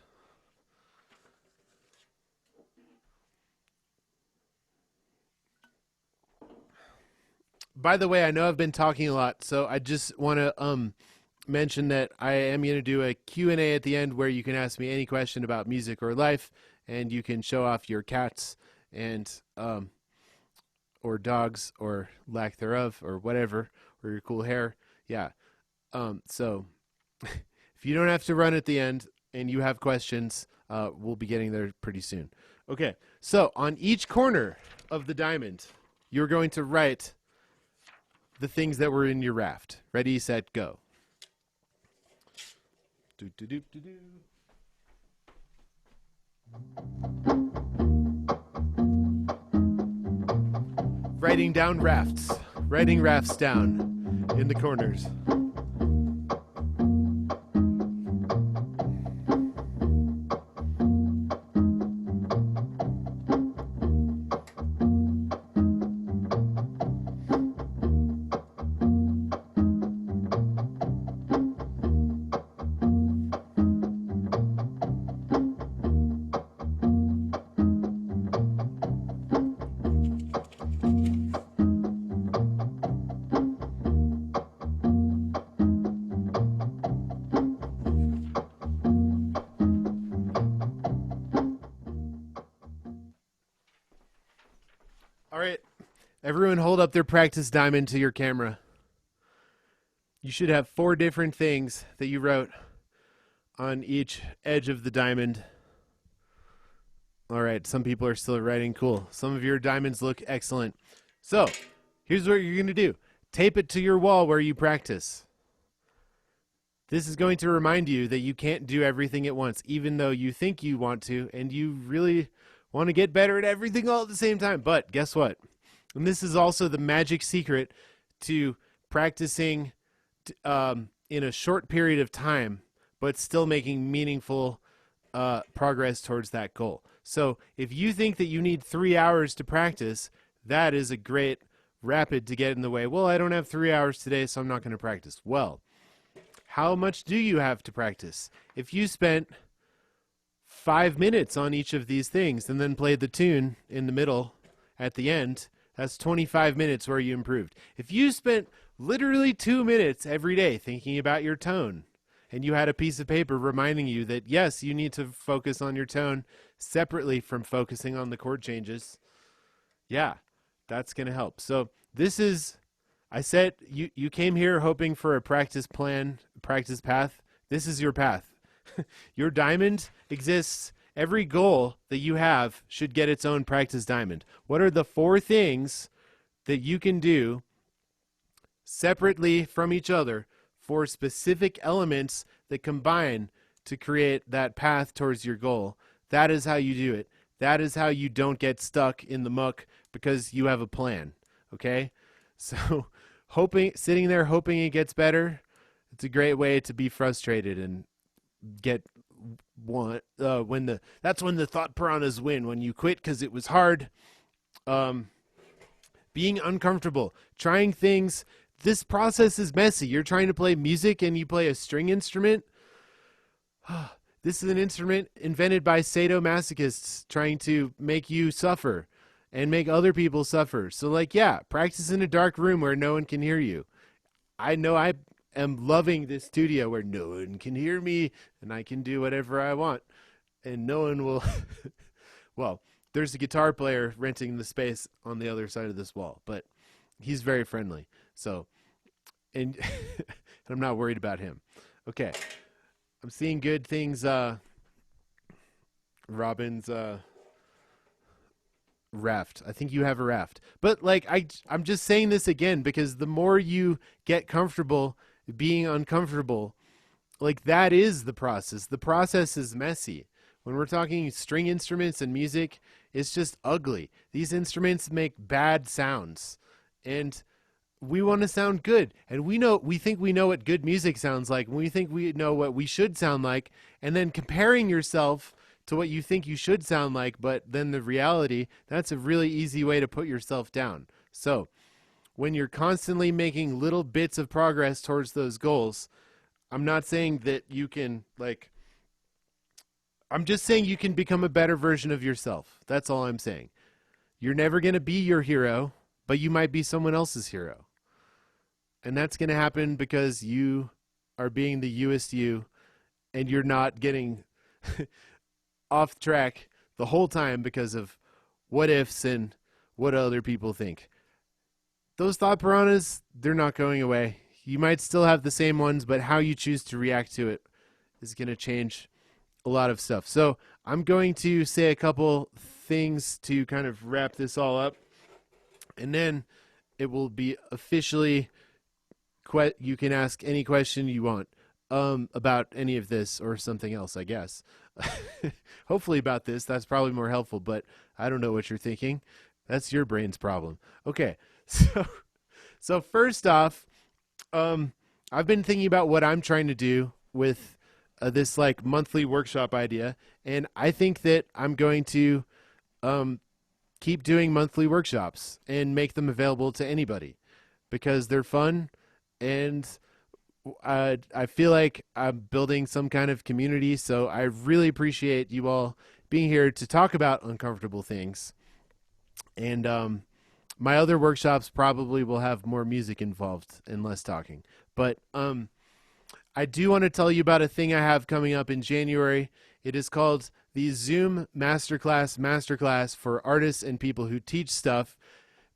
By the way, I know I've been talking a lot, so I just want to mention that I am going to do a Q&A at the end where you can ask me any question about music or life, and you can show off your cats and or dogs or lack thereof or whatever, or your cool hair. Yeah. So if you don't have to run at the end and you have questions, we'll be getting there pretty soon. Okay. So on each corner of the diamond, you're going to write the things that were in your raft. Ready, set, go. Do, do, do, do, do. Writing down rafts. Writing rafts down in the corners. All right, everyone hold up their practice diamond to your camera. You should have 4 different things that you wrote on each edge of the diamond. All right, some people are still writing. Cool. Some of your diamonds look excellent. So here's what you're going to do. Tape it to your wall where you practice. This is going to remind you that you can't do everything at once, even though you think you want to, and you really want to get better at everything all at the same time. But guess what? And this is also the magic secret to practicing in a short period of time, but still making meaningful progress towards that goal. So if you think that you need 3 hours to practice, that is a great rapid to get in the way. Well, I don't have 3 hours today, so I'm not going to practice. Well, how much do you have to practice? If you spent 3 hours 5 minutes on each of these things and then play the tune in the middle at the end, that's 25 minutes where you improved. If you spent literally 2 minutes every day thinking about your tone, and you had a piece of paper reminding you that, yes, you need to focus on your tone separately from focusing on the chord changes, yeah, that's going to help. So this is, I said, you came here hoping for a practice plan, practice path. This is your path. Your diamond exists. Every goal that you have should get its own practice diamond. What are the 4 things that you can do separately from each other for specific elements that combine to create that path towards your goal? That is how you do it. That is how you don't get stuck in the muck, because you have a plan. Okay? So sitting there hoping it gets better, it's a great way to be frustrated and get one that's when the thought piranhas win, when you quit because it was hard. Being uncomfortable, trying things. This process is messy. You're trying to play music and you play a string instrument. This is an instrument invented by sadomasochists trying to make you suffer and make other people suffer. So practice in a dark room where no one can hear you. I know I am loving this studio where no one can hear me and I can do whatever I want and no one will. Well, there's a guitar player renting the space on the other side of this wall, but he's very friendly. So, and I'm not worried about him. Okay. I'm seeing good things. Robin's raft. I think you have a raft. But I'm just saying this again because the more you get comfortable being uncomfortable, that is the process. The process is messy. When we're talking string instruments and music, it's just ugly. These instruments make bad sounds. And we want to sound good. And we think we know what good music sounds like. We think we know what we should sound like. And then comparing yourself to what you think you should sound like, but then the reality, that's a really easy way to put yourself down. So when you're constantly making little bits of progress towards those goals, I'm not saying that you can I'm just saying you can become a better version of yourself. That's all I'm saying. You're never going to be your hero, but you might be someone else's hero. And that's going to happen because you are being the youest you, and you're not getting off track the whole time because of what ifs and what other people think. Those thought piranhas, they're not going away. You might still have the same ones, but how you choose to react to it is going to change a lot of stuff. So I'm going to say a couple things to kind of wrap this all up, and then it will be officially you can ask any question you want about any of this or something else, I guess. Hopefully about this. That's probably more helpful, but I don't know what you're thinking. That's your brain's problem. Okay, so first off, I've been thinking about what I'm trying to do with this monthly workshop idea, and I think that I'm going to keep doing monthly workshops and make them available to anybody because they're fun, and I feel like I'm building some kind of community. So I really appreciate you all being here to talk about uncomfortable things. And my other workshops probably will have more music involved and less talking. But I do want to tell you about a thing I have coming up in January. It is called the Zoom Masterclass for artists and people who teach stuff,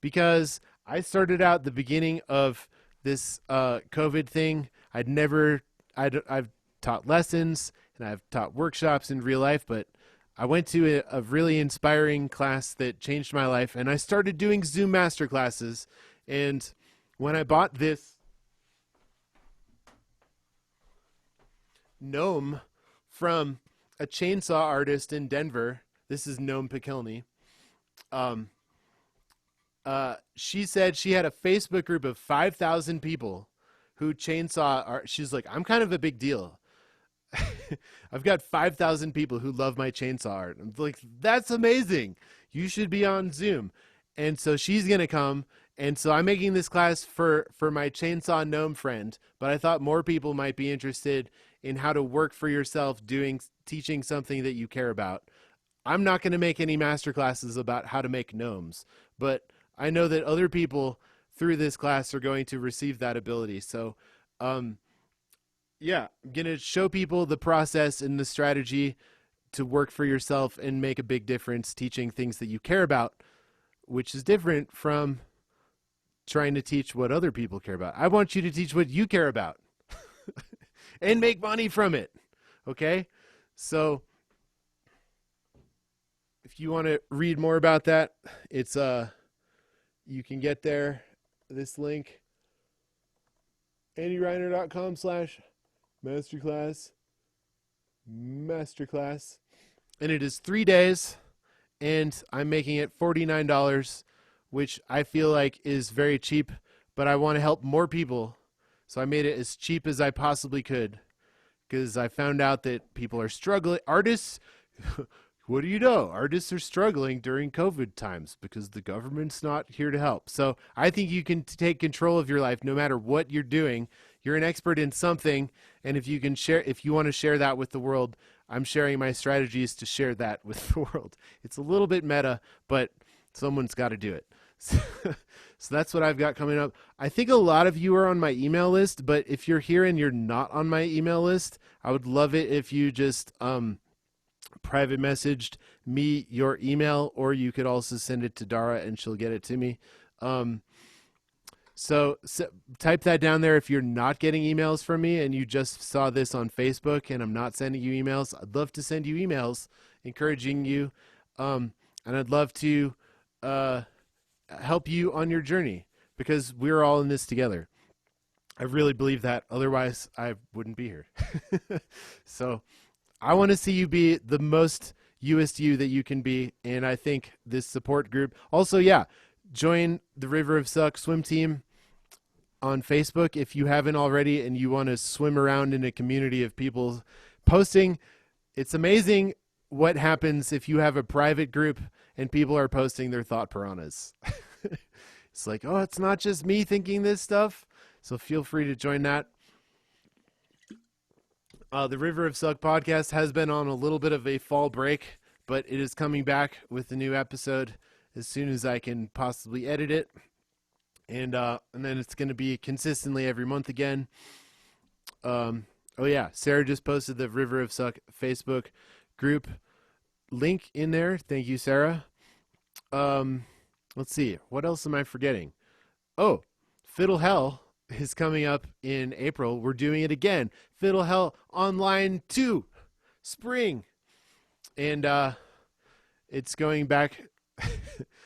because I started out the beginning of this COVID thing. I've taught lessons and I've taught workshops in real life, but I went to a really inspiring class that changed my life, and I started doing Zoom masterclasses. And when I bought this gnome from a chainsaw artist in Denver, this is Gnome Pickilney, she said she had a Facebook group of 5,000 people who chainsaw art. She's like, I'm kind of a big deal. I've got 5,000 people who love my chainsaw art. I'm like, that's amazing. You should be on Zoom. And so she's going to come. And so I'm making this class for my chainsaw gnome friend, but I thought more people might be interested in how to work for yourself teaching something that you care about. I'm not going to make any master classes about how to make gnomes, but I know that other people through this class are going to receive that ability. So, yeah, I'm going to show people the process and the strategy to work for yourself and make a big difference teaching things that you care about, which is different from trying to teach what other people care about. I want you to teach what you care about and make money from it. Okay? So if you want to read more about that, it's you can get there, this link, andyreiner.com/masterclass, and it is 3 days, and I'm making it $49, which I feel like is very cheap, but I want to help more people, so I made it as cheap as I possibly could, because I found out that people are struggling. Artists, what do you know? Artists are struggling during COVID times because the government's not here to help. So I think you can take control of your life no matter what you're doing. You're an expert in something, and if you want to share that with the world, I'm sharing my strategies to share that with the world. It's a little bit meta, but someone's got to do it. So that's what I've got coming up. I think a lot of you are on my email list, but if you're here and you're not on my email list, I would love it if you just private messaged me your email, or you could also send it to Dara and she'll get it to me. So type that down there if you're not getting emails from me and you just saw this on Facebook and I'm not sending you emails. I'd love to send you emails encouraging you, and I'd love to help you on your journey, because we're all in this together. I really believe that. Otherwise, I wouldn't be here. So I want to see you be the most USD you that you can be, and I think this support group. Also, yeah, join the River of Suck swim team on Facebook if you haven't already and you want to swim around in a community of people posting. It's amazing what happens if you have a private group and people are posting their thought piranhas. It's like, oh, it's not just me thinking this stuff. So feel free to join that. The River of Suck podcast has been on a little bit of a fall break, but it is coming back with a new episode as soon as I can possibly edit it. And then it's going to be consistently every month again. Oh yeah, Sarah just posted the River of Suck Facebook group link in there. Thank you, Sarah. Let's see. What else am I forgetting? Oh, Fiddle Hell is coming up in April. We're doing it again. Fiddle Hell Online 2 Spring. And it's going back.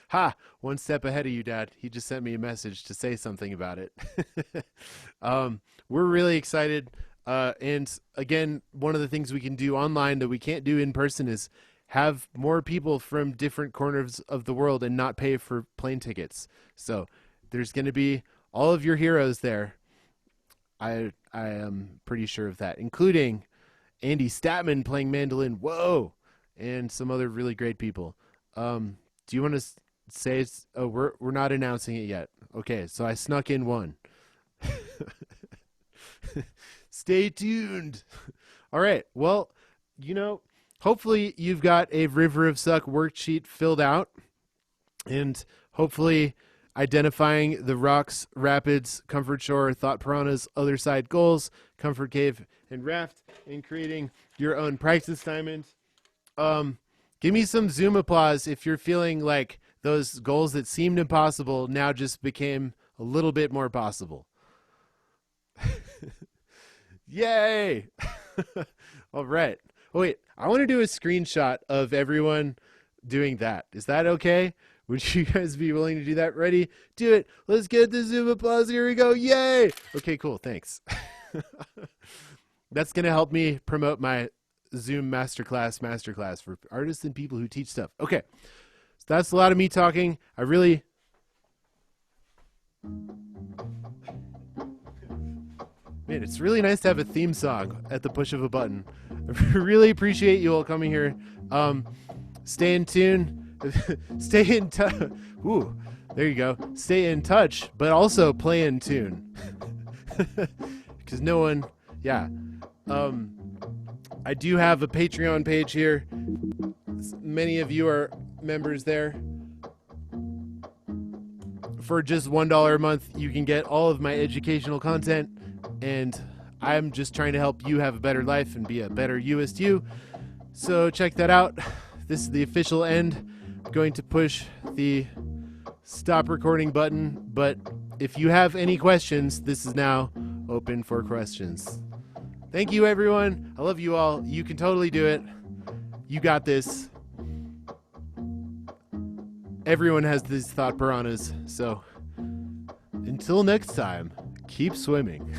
Ha! One step ahead of you, Dad. He just sent me a message to say something about it. We're really excited. And again, one of the things we can do online that we can't do in person is have more people from different corners of the world and not pay for plane tickets. So there's going to be all of your heroes there. I am pretty sure of that, including Andy Statman playing mandolin. Whoa! And some other really great people. Do you want to say? Oh, we're not announcing it yet. Okay, so I snuck in one. Stay tuned. All right. Well, hopefully you've got a River of Suck worksheet filled out, and hopefully identifying the rocks, rapids, comfort shore, thought piranhas, other side goals, comfort cave, and raft, and creating your own practice diamond. Give me some Zoom applause if you're feeling like those goals that seemed impossible now just became a little bit more possible. Yay! All right. Oh, wait, I want to do a screenshot of everyone doing that. Is that okay? Would you guys be willing to do that? Ready? Do it. Let's get the Zoom applause. Here we go. Yay! Okay, cool. Thanks. That's going to help me promote my Zoom masterclass for artists and people who teach stuff. Okay. So that's a lot of me talking. Man, it's really nice to have a theme song at the push of a button. I really appreciate you all coming here. Stay in tune. Stay in touch. Ooh, there you go. Stay in touch, but also play in tune. Because no one, I do have a Patreon page here. Many of you are members there. For just $1 a month, you can get all of my educational content, and I'm just trying to help you have a better life and be a better you. So check that out. This is the official end. I'm going to push the stop recording button, but if you have any questions, this is now open for questions. Thank you, everyone. I love you all. You can totally do it. You got this. Everyone has these thought piranhas, so until next time, keep swimming.